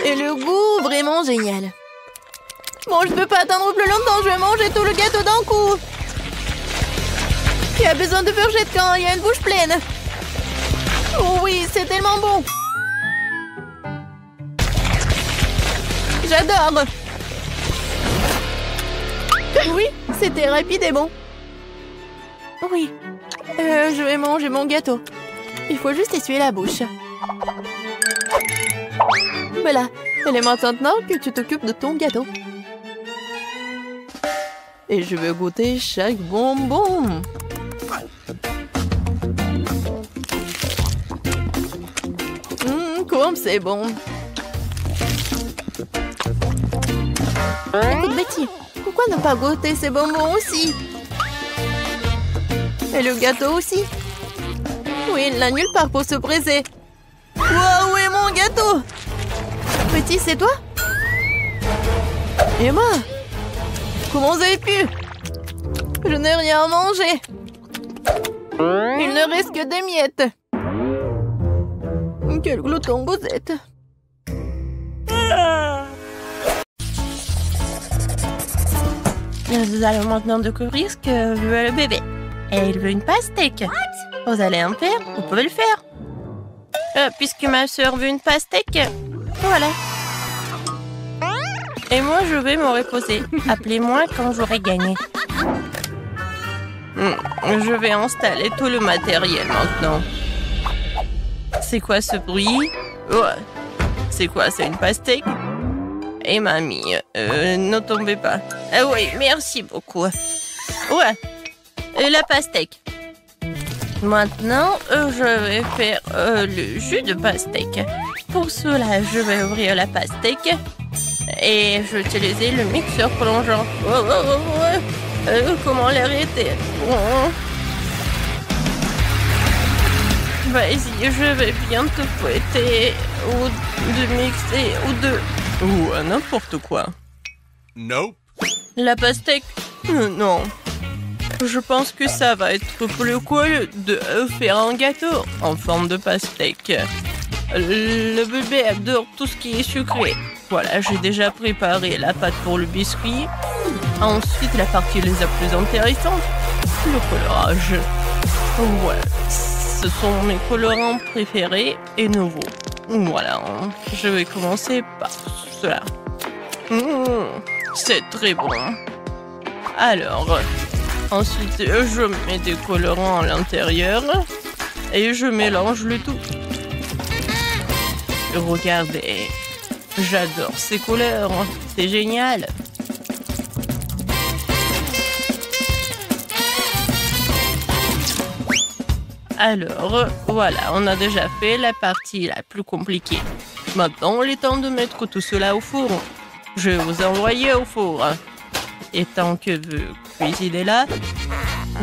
Et le goût, vraiment génial. Bon, je ne peux pas attendre plus longtemps, je vais manger tout le gâteau d'un coup. Qui a besoin de fourchette quand il y a une bouche pleine? Oh oui, c'est tellement bon. J'adore. Que Oui, c'était rapide et bon. Oui, je vais manger mon gâteau. Il faut juste essuyer la bouche. Voilà, il est maintenant que tu t'occupes de ton gâteau. Et je vais goûter chaque bonbon. Comme c'est bon. Écoute Betty, pourquoi ne pas goûter ces bonbons aussi? Et le gâteau aussi? Oui, il n'a nulle part pour se briser. Wow, où est mon gâteau? Betty, c'est toi? Emma? Comment vous avez pu? Je n'ai rien à manger. Il ne reste que des miettes. Quel glouton vous êtes. Nous allons maintenant découvrir ce que veut le bébé. Et il veut une pastèque. Vous allez en faire? Vous pouvez le faire. Puisque ma soeur veut une pastèque, voilà. Et moi, je vais me reposer. Appelez-moi quand j'aurai gagné. Je vais installer tout le matériel maintenant. C'est quoi ce bruit? Ouais. C'est quoi? C'est une pastèque? Et mamie, ne tombez pas. Ah oui, merci beaucoup. Ouais, la pastèque. Maintenant, je vais faire le jus de pastèque. Pour cela, je vais ouvrir la pastèque et je vais utiliser le mixeur plongeant. Comment l'arrêter? Vas-y, je vais bien te fouetter ou de mixer ou de... Ou à n'importe quoi. Nope. La pastèque? Non. Je pense que ça va être plus cool de faire un gâteau en forme de pastèque. Le bébé adore tout ce qui est sucré. Voilà, j'ai déjà préparé la pâte pour le biscuit. Ensuite, la partie les plus intéressante, le colorage. Voilà, ce sont mes colorants préférés et nouveaux. Voilà, je vais commencer par cela. C'est très bon. Alors, ensuite, je mets des colorants à l'intérieur et je mélange le tout. Regardez, j'adore ces couleurs, c'est génial. Alors, voilà, on a déjà fait la partie la plus compliquée. Maintenant, il est temps de mettre tout cela au four. Je vais vous envoyer au four. Et tant que vous cuisinez là,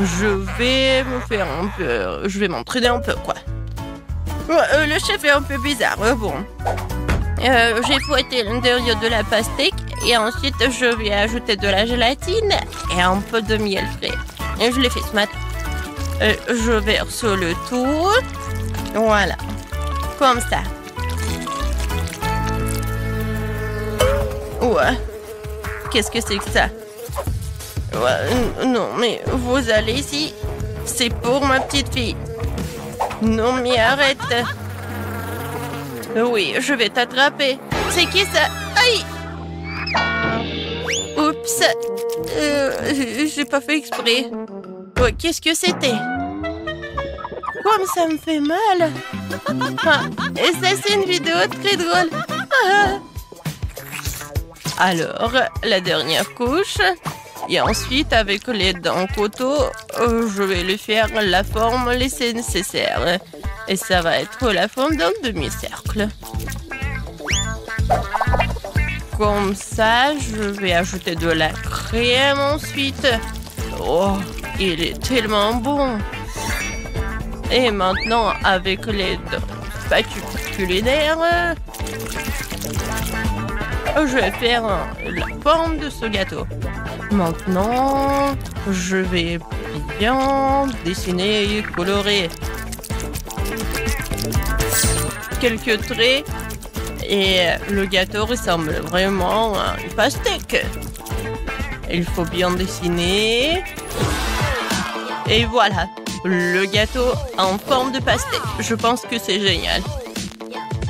je vais me faire un peu... Je vais m'entraîner un peu, quoi. Le chef est un peu bizarre, bon. J'ai fouetté l'intérieur de la pastèque et ensuite je vais ajouter de la gélatine et un peu de miel frais. Et je l'ai fait ce matin. Je verse le tout. Voilà. Comme ça. Ouais. Qu'est-ce que c'est que ça? Ouais, non, mais vous allez ici. C'est pour ma petite fille. Non, mais arrête. Oui, je vais t'attraper. C'est qui ça? Aïe! Oups. J'ai pas fait exprès. Ouais, qu'est-ce que c'était? Comme ça me fait mal. Ah, et ça, c'est une vidéo très drôle. Ah. Alors, la dernière couche. Et ensuite, avec les dents couteau, je vais lui faire la forme laissée nécessaire. Et ça va être la forme d'un demi-cercle. Comme ça, je vais ajouter de la crème ensuite. Oh, il est tellement bon. Et maintenant, avec les spatules culinaires, je vais faire la forme de ce gâteau. Maintenant, je vais bien dessiner et colorer quelques traits et le gâteau ressemble vraiment à une pastèque. Il faut bien dessiner et voilà, le gâteau en forme de pastèque. Je pense que c'est génial.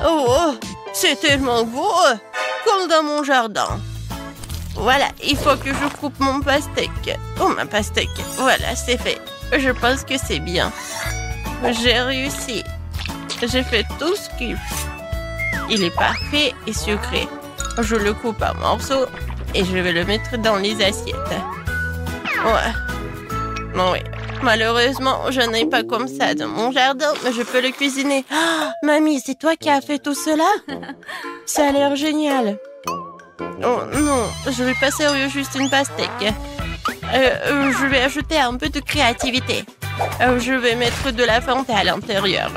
Oh, c'est tellement beau, comme dans mon jardin. Voilà, il faut que je coupe mon pastèque. Oh, ma pastèque. Voilà, c'est fait. Je pense que c'est bien. J'ai réussi. J'ai fait tout ce qu'il faut. Il est parfait et sucré. Je le coupe en morceaux et je vais le mettre dans les assiettes. Ouais. Oui. Malheureusement, je n'ai pas comme ça dans mon jardin, mais je peux le cuisiner. Oh, mamie, c'est toi qui as fait tout cela? Ça a l'air génial. Oh non, je vais pas servir juste une pastèque. Je vais ajouter un peu de créativité. Je vais mettre de la Fanta à l'intérieur.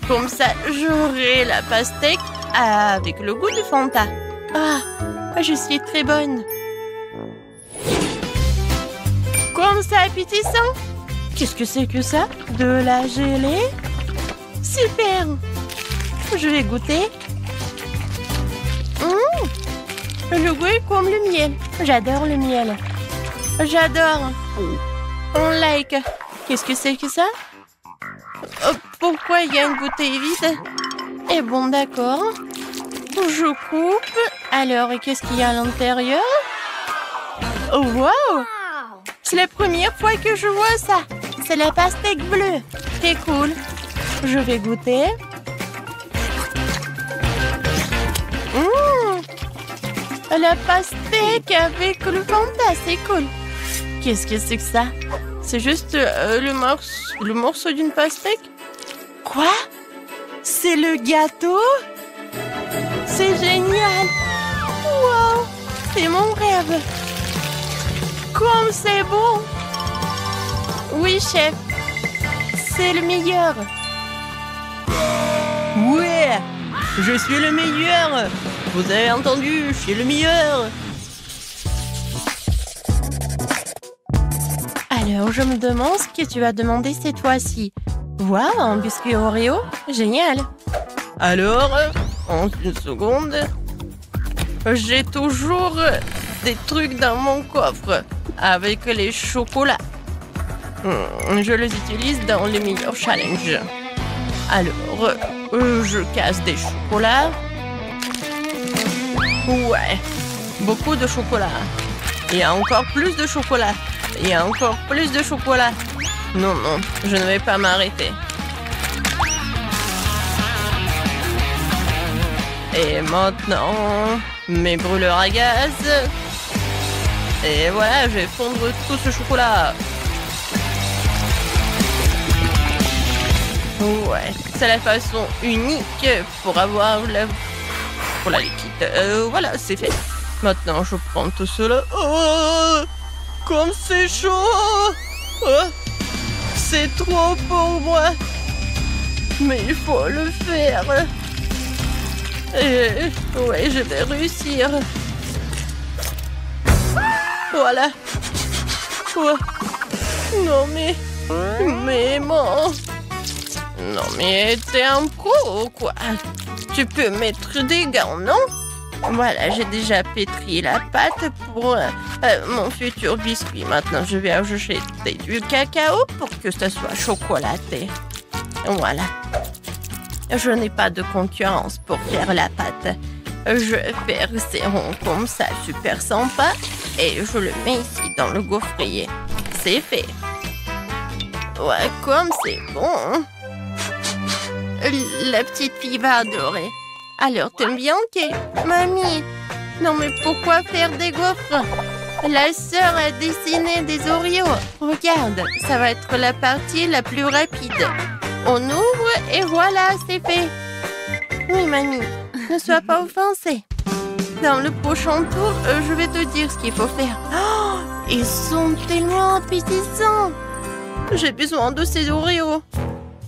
Comme ça, j'aurai la pastèque avec le goût de Fanta. Ah, je suis très bonne. Comme ça, appétissant. Qu'est-ce que c'est que ça? De la gelée? Super. Je vais goûter. Le goût est comme le miel. J'adore le miel. J'adore. On like. Qu'est-ce que c'est que ça? Pourquoi il y a une bouteille vide? Eh bon, d'accord. Je coupe. Alors, et qu'est-ce qu'il y a à l'intérieur? Oh, wow! C'est la première fois que je vois ça. C'est la pastèque bleue. C'est cool. Je vais goûter. La pastèque avec le Fanta, c'est cool. Qu'est-ce que c'est que ça? C'est juste le morceau d'une pastèque? Quoi? C'est le gâteau? C'est génial! Wow! C'est mon rêve! Comme c'est bon! Oui, chef! C'est le meilleur! Ouais! Je suis le meilleur! Vous avez entendu? Je suis le meilleur! Alors, je me demande ce que tu vas demander cette fois-ci. Waouh, un biscuit Oreo? Génial! Alors, en une seconde, j'ai toujours des trucs dans mon coffre avec les chocolats. Je les utilise dans les meilleurs challenges. Alors, je casse des chocolats. Ouais, beaucoup de chocolat. Il y a encore plus de chocolat. Il y a encore plus de chocolat. Non, non, je ne vais pas m'arrêter. Et maintenant, mes brûleurs à gaz. Et voilà, je vais fondre tout ce chocolat. Ouais, c'est la façon unique pour avoir la liquide. Voilà, c'est fait. Maintenant, je prends tout cela. Oh, comme c'est chaud. Oh, c'est trop pour moi. Mais il faut le faire. Et ouais, je vais réussir. Voilà. Oh. Non, mais bon. Non, mais t'es un pro ou quoi? Tu peux mettre des gants, non? Voilà, j'ai déjà pétri la pâte pour mon futur biscuit. Maintenant, je vais ajouter du cacao pour que ça soit chocolaté. Voilà. Je n'ai pas de concurrence pour faire la pâte. Je vais faire ces ronds comme ça, super sympa. Et je le mets ici dans le gaufrier. C'est fait. Ouais, comme c'est bon. La petite fille va adorer. Alors, t'aimes bien, Kay? Mamie, non mais pourquoi faire des gaufres? La sœur a dessiné des Oreos. Regarde, ça va être la partie la plus rapide. On ouvre et voilà, c'est fait. Oui, mamie, ne sois pas offensée. Dans le prochain tour, je vais te dire ce qu'il faut faire. Oh, ils sont tellement appétissants. J'ai besoin de ces Oreos.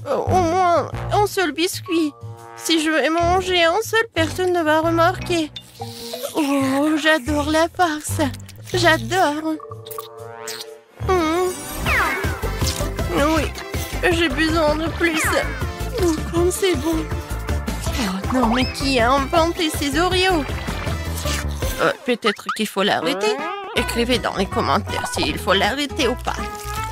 Au moins un seul biscuit. Si je vais manger un seul, personne ne va remarquer. Oh, j'adore la farce. J'adore. Oui, j'ai besoin de plus. Oh, comme c'est bon. Oh non, mais qui a inventé ces Oreos? Peut-être qu'il faut l'arrêter. Écrivez dans les commentaires s'il faut l'arrêter ou pas.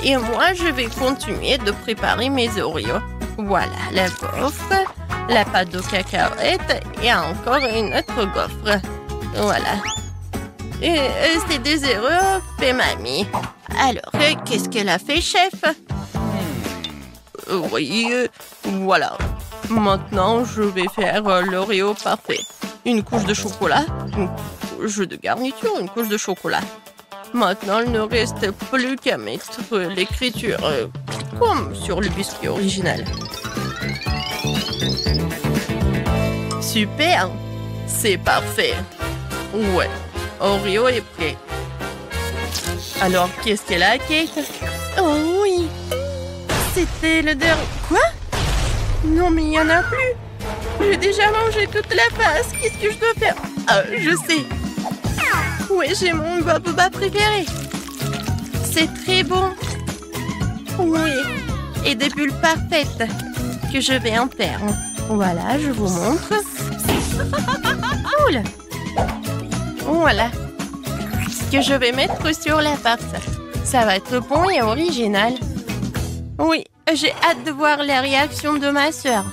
Et moi, je vais continuer de préparer mes Oreos. Voilà, la gaufre, la pâte de cacahuètes et encore une autre gaufre. Voilà. C'est des erreurs, fait mamie. Alors, qu'est-ce qu'elle a fait, chef? Oui, voilà. Maintenant, je vais faire l'Oreo parfait. Une couche de chocolat, une couche de garniture, une couche de chocolat. Maintenant, il ne reste plus qu'à mettre l'écriture comme sur le biscuit original. Super! C'est parfait. Ouais, Oreo est prêt. Alors, qu'est-ce qu'elle a, Kate? Oh oui! C'était le dernier... Quoi? Non, mais il n'y en a plus! J'ai déjà mangé toute la face. Qu'est-ce que je dois faire? Ah, je sais. Ouais, j'ai mon boba préféré. C'est très bon. Oui. Et des bulles parfaites que je vais en faire. Voilà, je vous montre. Cool. Voilà. Ce que je vais mettre sur la farce. Ça va être bon et original. Oui, j'ai hâte de voir la réaction de ma sœur.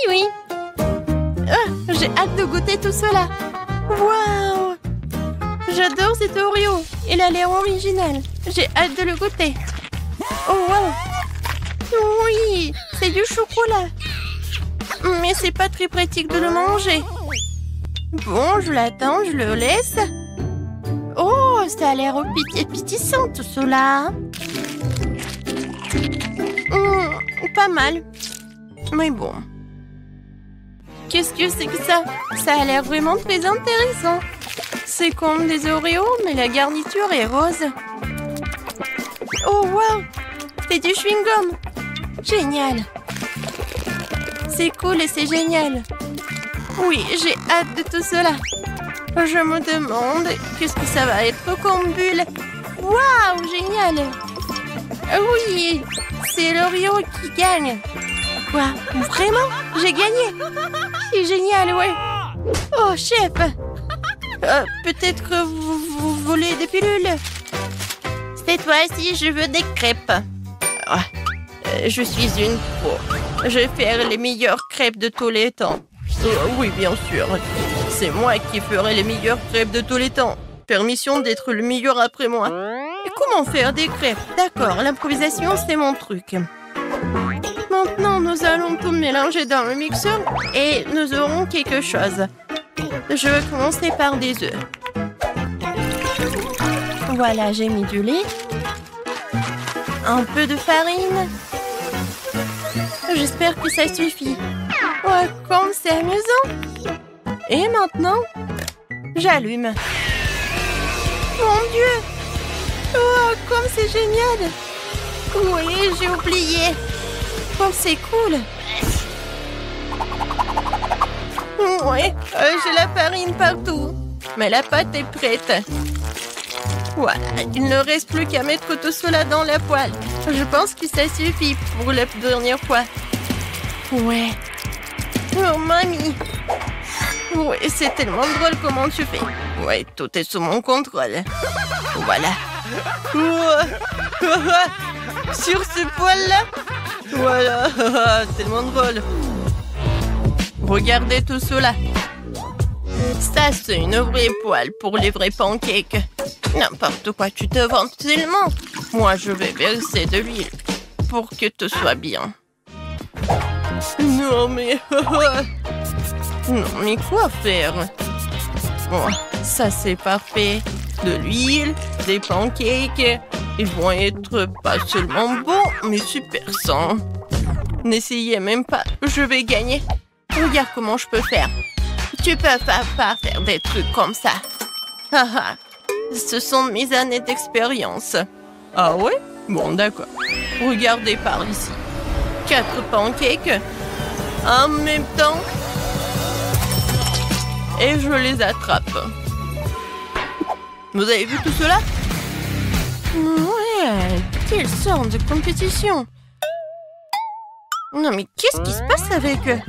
Oui. J'ai hâte de goûter tout cela. Waouh! J'adore cet Oreo. Il a l'air original. J'ai hâte de le goûter. Oh, wow! Oui, c'est du chocolat. Mais c'est pas très pratique de le manger. Bon, je l'attends, je le laisse. Oh, ça a l'air appétissant tout cela. Pas mal. Mais bon. Qu'est-ce que c'est que ça? Ça a l'air vraiment très intéressant. C'est comme des Oreos, mais la garniture est rose. Oh, wow! C'est du chewing-gum. Génial. C'est cool et c'est génial. Oui, j'ai hâte de tout cela. Je me demande qu'est-ce que ça va être comme bulle. Waouh, génial. Oui, c'est l'Oreo qui gagne. Quoi? Vraiment? J'ai gagné? C'est génial, ouais. Oh, chef. Peut-être que vous voulez des pilules. Cette fois-ci, je veux des crêpes. Je suis une pro. Je vais faire les meilleures crêpes de tous les temps. Oui, bien sûr. C'est moi qui ferai les meilleures crêpes de tous les temps. Permission d'être le meilleur après moi. Et comment faire des crêpes? D'accord, l'improvisation, c'est mon truc. Maintenant, nous allons tout mélanger dans le mixeur et nous aurons quelque chose. Je vais commencer par des œufs. Voilà, j'ai mis du lait. Un peu de farine. J'espère que ça suffit. Ouais, comme c'est amusant. Et maintenant, j'allume. Mon Dieu! Oh, comme c'est génial! Oui, j'ai oublié. Comme c'est cool. Ouais, j'ai la farine partout. Mais la pâte est prête. Voilà, il ne reste plus qu'à mettre tout cela dans la poêle. Je pense que ça suffit pour la dernière fois. Ouais. Oh, mamie. Ouais, c'est tellement drôle comment tu fais. Ouais, tout est sous mon contrôle. Voilà. Sur ce poêle-là. Voilà, tellement drôle. Regardez tout cela. Ça, c'est une vraie poêle pour les vrais pancakes. N'importe quoi, tu te vantes tellement. Moi, je vais verser de l'huile pour que tout soit bien. Non, mais... non, mais quoi faire? Bon, ça, c'est parfait. De l'huile, des pancakes. Ils vont être pas seulement bons, mais super sains. N'essayez même pas, je vais gagner. Regarde comment je peux faire. Tu peux pas faire des trucs comme ça. Ce sont mes années d'expérience. Ah ouais? Bon, d'accord. Regardez par ici. 4 pancakes en même temps. Et je les attrape. Vous avez vu tout cela? Ouais, quelle sorte de compétition. Non, mais qu'est-ce qui se passe avec eux?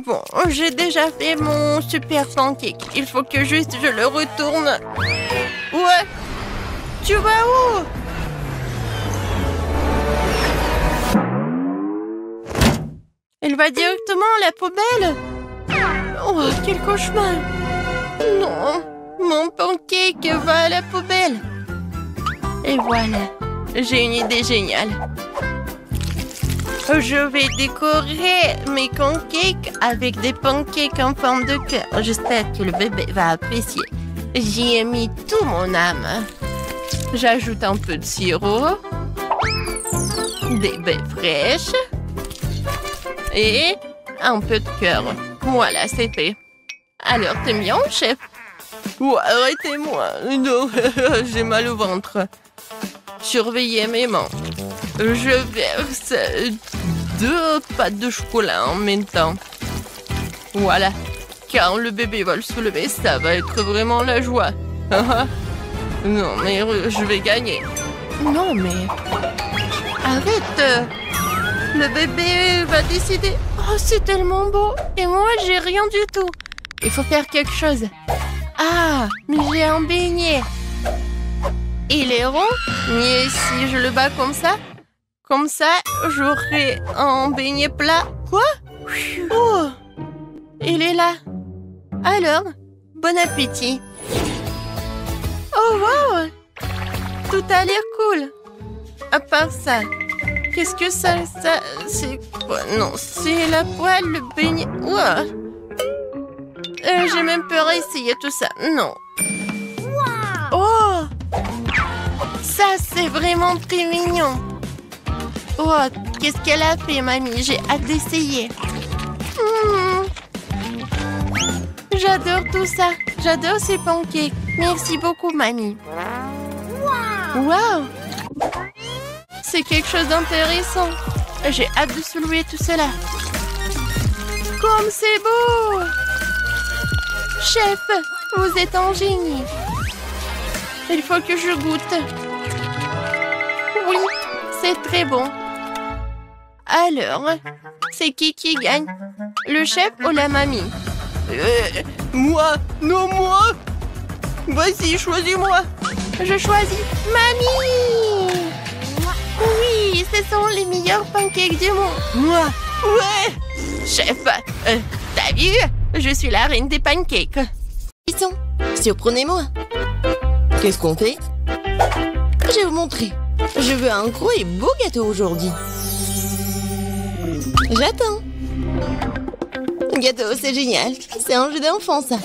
Bon, j'ai déjà fait mon super pancake. Il faut que juste je le retourne. Ouais. Tu vas où? Elle va directement à la poubelle. Oh, quel cauchemar! Non, mon pancake va à la poubelle. Et voilà, j'ai une idée géniale. Je vais décorer mes pancakes avec des pancakes en forme de cœur. J'espère que le bébé va apprécier. J'y ai mis tout mon âme. J'ajoute un peu de sirop, des baies fraîches et un peu de cœur. Voilà, c'est fait. Alors, t'aimes bien, chef? Ouais, arrêtez-moi. Non, j'ai mal au ventre. Surveillez mes mains. Je verse 2 pâtes de chocolat en même temps. Voilà. Quand le bébé va le soulever, ça va être vraiment la joie. Non, mais je vais gagner. Non, mais... Arrête. Le bébé va décider. Oh, c'est tellement beau. Et moi, j'ai rien du tout. Il faut faire quelque chose. Ah, mais j'ai un beignet. Il est rond. Mais si je le bats comme ça, j'aurai un beignet plat. Quoi? Oh, il est là. Alors, bon appétit. Oh, wow. Tout a l'air cool. À part ça, qu'est-ce que ça, c'est quoi? Non, c'est la poêle, le beignet. Ouah. J'ai même peur d'essayer tout ça. Non. Oh, ça, c'est vraiment très mignon. Oh, qu'est-ce qu'elle a fait, mamie? J'ai hâte d'essayer. J'adore tout ça. J'adore ces pancakes. Merci beaucoup, mamie. Wow. C'est quelque chose d'intéressant. J'ai hâte de soulever tout cela. Comme c'est beau! Chef, vous êtes un génie. Il faut que je goûte. Oui, c'est très bon. Alors, c'est qui gagne? Le chef ou la mamie? Moi? Non, moi? Vas-y, choisis-moi. Je choisis mamie. Oui, ce sont les meilleurs pancakes du monde. Moi? Ouais. Chef, t'as vu? Je suis la reine des pancakes. Ils sont. Surprenez-moi. Qu'est-ce qu'on fait? Je vais vous montrer. Je veux un gros et beau gâteau aujourd'hui. J'attends. Gâteau, c'est génial. C'est un jeu d'enfant, ça.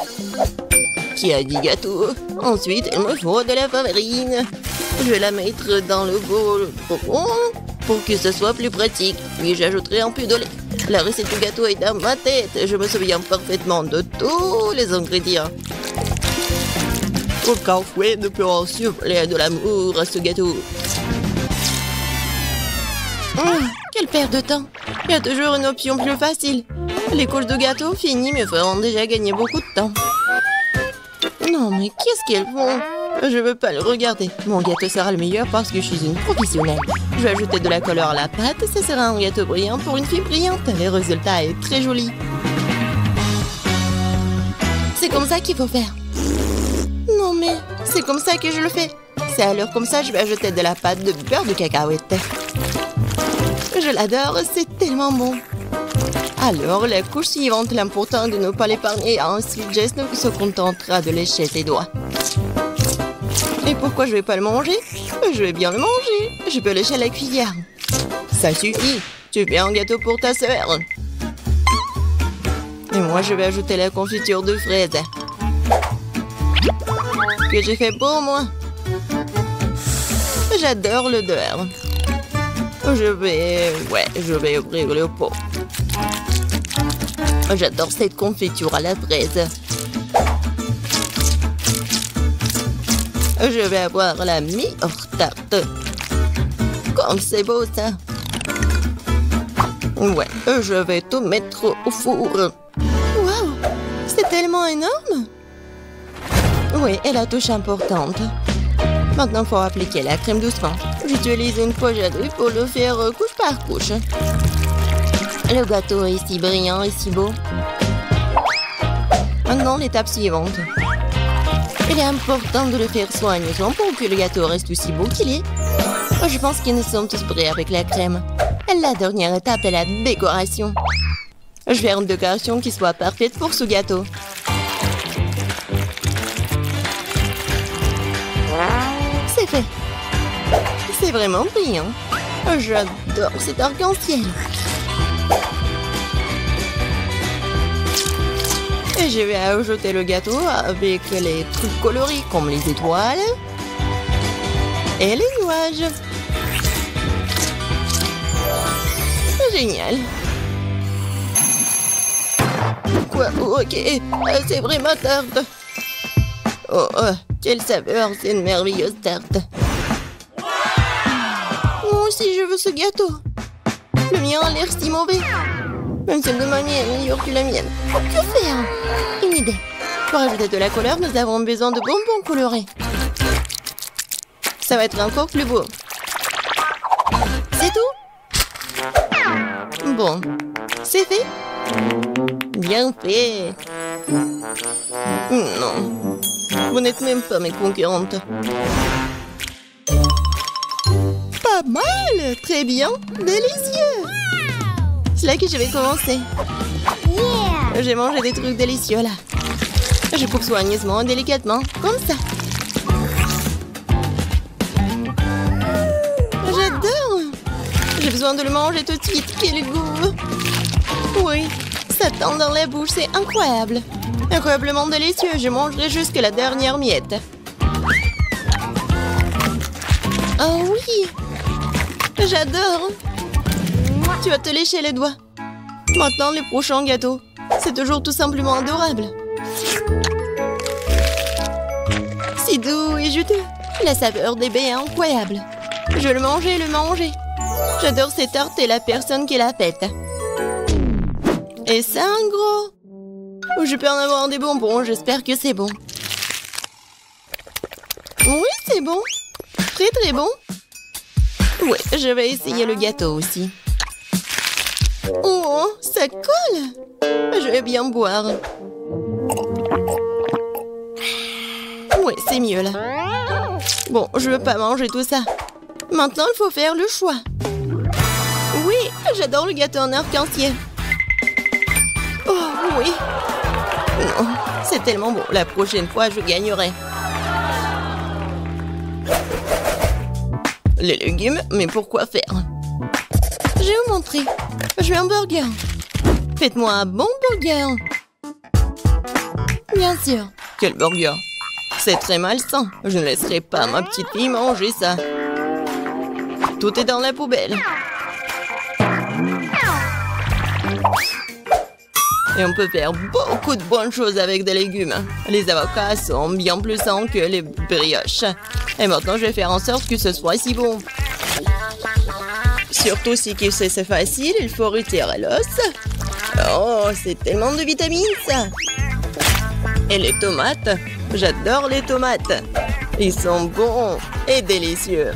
Qui a dit gâteau? Ensuite, il me faut de la farine. Je vais la mettre dans le bol pour que ce soit plus pratique. Puis j'ajouterai un peu de lait. La recette du gâteau est dans ma tête. Je me souviens parfaitement de tous les ingrédients. Aucun fouet ne peut en suppléer de l'amour à ce gâteau. Quelle perte de temps. Il y a toujours une option plus facile. Les couches de gâteau finies me feront déjà gagner beaucoup de temps. Non, mais qu'est-ce qu'elles font? Je veux pas le regarder. Mon gâteau sera le meilleur parce que je suis une professionnelle. Je vais ajouter de la couleur à la pâte et ce sera un gâteau brillant pour une fille brillante. Le résultat est très joli. C'est comme ça qu'il faut faire. Non, mais c'est comme ça que je le fais. C'est alors comme ça que je vais ajouter de la pâte de beurre de cacahuète. Je l'adore, c'est tellement bon. Alors, la couche suivante, l'important de ne pas l'épargner. Ensuite, Jess se contentera de lécher ses doigts. Et pourquoi je vais pas le manger? Je vais bien le manger. Je peux lécher la cuillère. Ça suffit. Tu fais un gâteau pour ta sœur. Et moi, je vais ajouter la confiture de fraises. Que j'ai fait pour moi. J'adore l'odeur. Je vais ouvrir le pot. J'adore cette confiture à la fraise. Je vais avoir la meilleure tarte. Comme c'est beau, ça. Ouais, je vais tout mettre au four. Waouh, c'est tellement énorme. Oui, et la touche importante. Maintenant, il faut appliquer la crème doucement. J'utilise une pochette pour le faire couche par couche. Le gâteau est si brillant et si beau. Maintenant, l'étape suivante. Il est important de le faire soigneusement pour que le gâteau reste aussi beau qu'il est. Je pense qu'ils nous sommes tous prêts avec la crème. La dernière étape est la décoration. Je vais faire une décoration qui soit parfaite pour ce gâteau. C'est fait. C'est vraiment brillant. J'adore cet arc-en-ciel. Et je vais ajouter le gâteau avec les trucs colorés comme les étoiles et les nuages. Génial. Quoi? Ok, c'est vraiment tarte. Oh, quelle saveur, c'est une merveilleuse tarte. Moi aussi, je veux ce gâteau. Le mien a l'air si mauvais. Même celle de ma mienne est meilleure que la mienne. Que faire? Une idée. Pour ajouter de la couleur, nous avons besoin de bonbons colorés. Ça va être encore plus beau. C'est tout? Bon, c'est fait. Bien fait. Non, vous n'êtes même pas mes concurrentes. Pas mal, très bien, délicieux. C'est là que je vais commencer. J'ai mangé des trucs délicieux là. Je coupe soigneusement, délicatement, comme ça. J'adore. J'ai besoin de le manger tout de suite. Quel goût! Oui, ça tend dans la bouche, c'est incroyable. Incroyablement délicieux, je mangerai jusqu'à la dernière miette. Oh oui! J'adore! Tu vas te lécher les doigts. Maintenant, le prochain gâteau. C'est toujours tout simplement adorable. Si doux et juteux. La saveur des baies est incroyable. Je vais le manger, le manger. J'adore cette tarte et la personne qui la pète. Et ça, un gros. Je peux en avoir des bonbons, j'espère que c'est bon. Oui, c'est bon. Très très bon. Ouais, je vais essayer le gâteau aussi. Oh, ça colle. Je vais bien boire. Ouais, c'est mieux là. Bon, je veux pas manger tout ça. Maintenant, il faut faire le choix. Oui, j'adore le gâteau en arc-en-ciel. Oh, oui. Non, c'est tellement bon. La prochaine fois, je gagnerai. Les légumes, mais pourquoi faire? Je vais vous montrer. Je veux un burger. Faites-moi un bon burger. Bien sûr. Quel burger? C'est très malsain. Je ne laisserai pas ma petite fille manger ça. Tout est dans la poubelle. Et on peut faire beaucoup de bonnes choses avec des légumes. Les avocats sont bien plus sains que les brioches. Et maintenant, je vais faire en sorte que ce soit si bon. Surtout si c'est facile, il faut retirer l'os. Oh, c'est tellement de vitamines, ça. Et les tomates. J'adore les tomates. Ils sont bons et délicieux.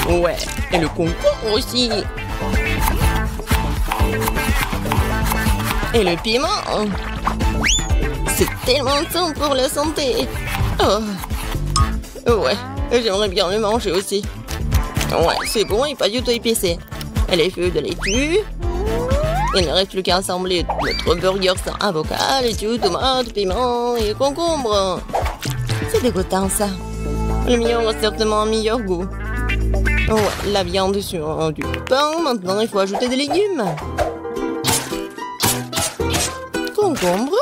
Ouais, et le concombre aussi. Et le piment. C'est tellement sain pour la santé. Oh. Ouais, j'aimerais bien le manger aussi. Ouais, c'est bon et pas du tout épicé. Et les feuilles de laitue. Il ne reste plus qu'à assembler notre burger sans avocat, laitue, tomate, piment et concombre. C'est dégoûtant ça. Le mien aura certainement un meilleur goût. Ouais, la viande sur du pain. Maintenant, il faut ajouter des légumes. Concombre.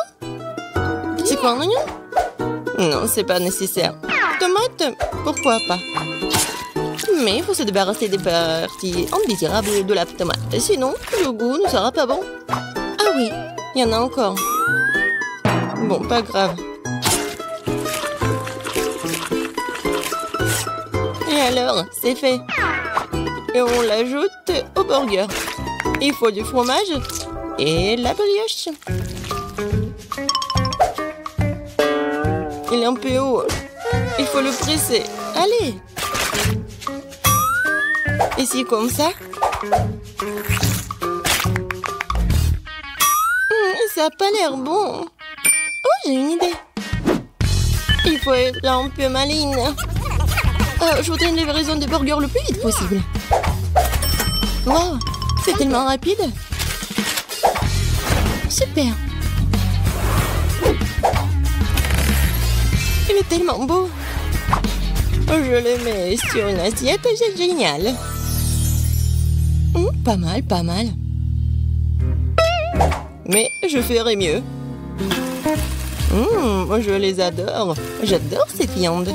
C'est quoi un oignon? Non, c'est pas nécessaire. Tomate, pourquoi pas? Mais il faut se débarrasser des parties indésirables de la tomate. Sinon, le goût ne sera pas bon. Ah oui, il y en a encore. Bon, pas grave. Et alors, c'est fait. Et on l'ajoute au burger. Il faut du fromage et la brioche. Il est un peu haut. Il faut le presser. Allez! Ici, comme ça. Ça n'a pas l'air bon. Oh, j'ai une idée. Il faut être un peu maligne. Je voudrais une livraison de burger le plus vite possible. Wow, c'est tellement rapide. Super. Il est tellement beau. Je le mets sur une assiette et c'est génial. Pas mal, pas mal. Mais je ferai mieux. Je les adore. J'adore cette viande.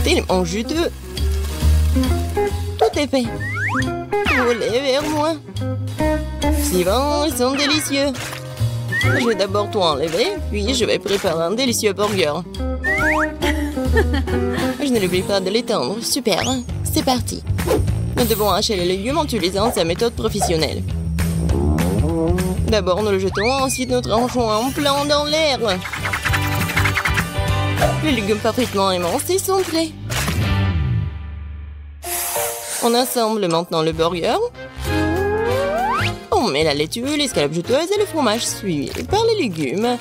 Tellement juteux. Tout est fait. Roulez vers moi. C'est bon, ils sont délicieux. Je vais d'abord tout enlever, puis je vais préparer un délicieux burger. Je ne l'oublie pas de l'étendre. Super, c'est parti. Nous devons hacher les légumes en utilisant sa méthode professionnelle. D'abord, nous le jetons, ensuite nous tranchons un plan dans l'air. Les légumes parfaitement émincés sont prêts. On assemble maintenant le burger. On met la laitue, l'escalope juteuse et le fromage suivi par les légumes.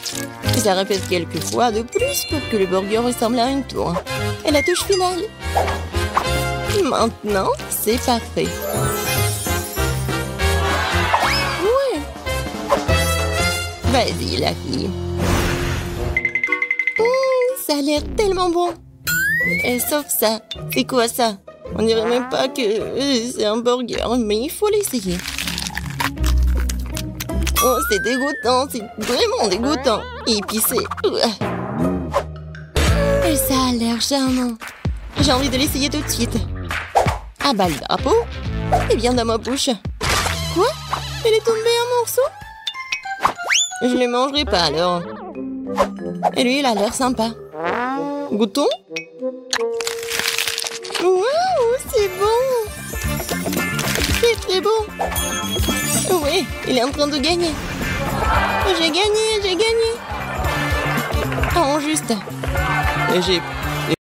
Et ça répète quelques fois de plus pour que le burger ressemble à une tour. Et la touche finale. Maintenant, c'est parfait. Ouais. Vas-y, la fille. Ça a l'air tellement bon. Et sauf ça. C'est quoi ça? On dirait même pas que c'est un burger, mais il faut l'essayer. Oh, c'est dégoûtant, c'est vraiment dégoûtant. Épicé. Et ça a l'air charmant. J'ai envie de l'essayer tout de suite. Ah bah le drapeau. Et bien dans ma bouche. Quoi? Elle est tombée en morceaux? Je ne le mangerai pas alors. Et lui, il a l'air sympa. Goûtons? Waouh, c'est bon! C'est très bon! Oui, il est en train de gagner. J'ai gagné, j'ai gagné! Oh, juste. J'ai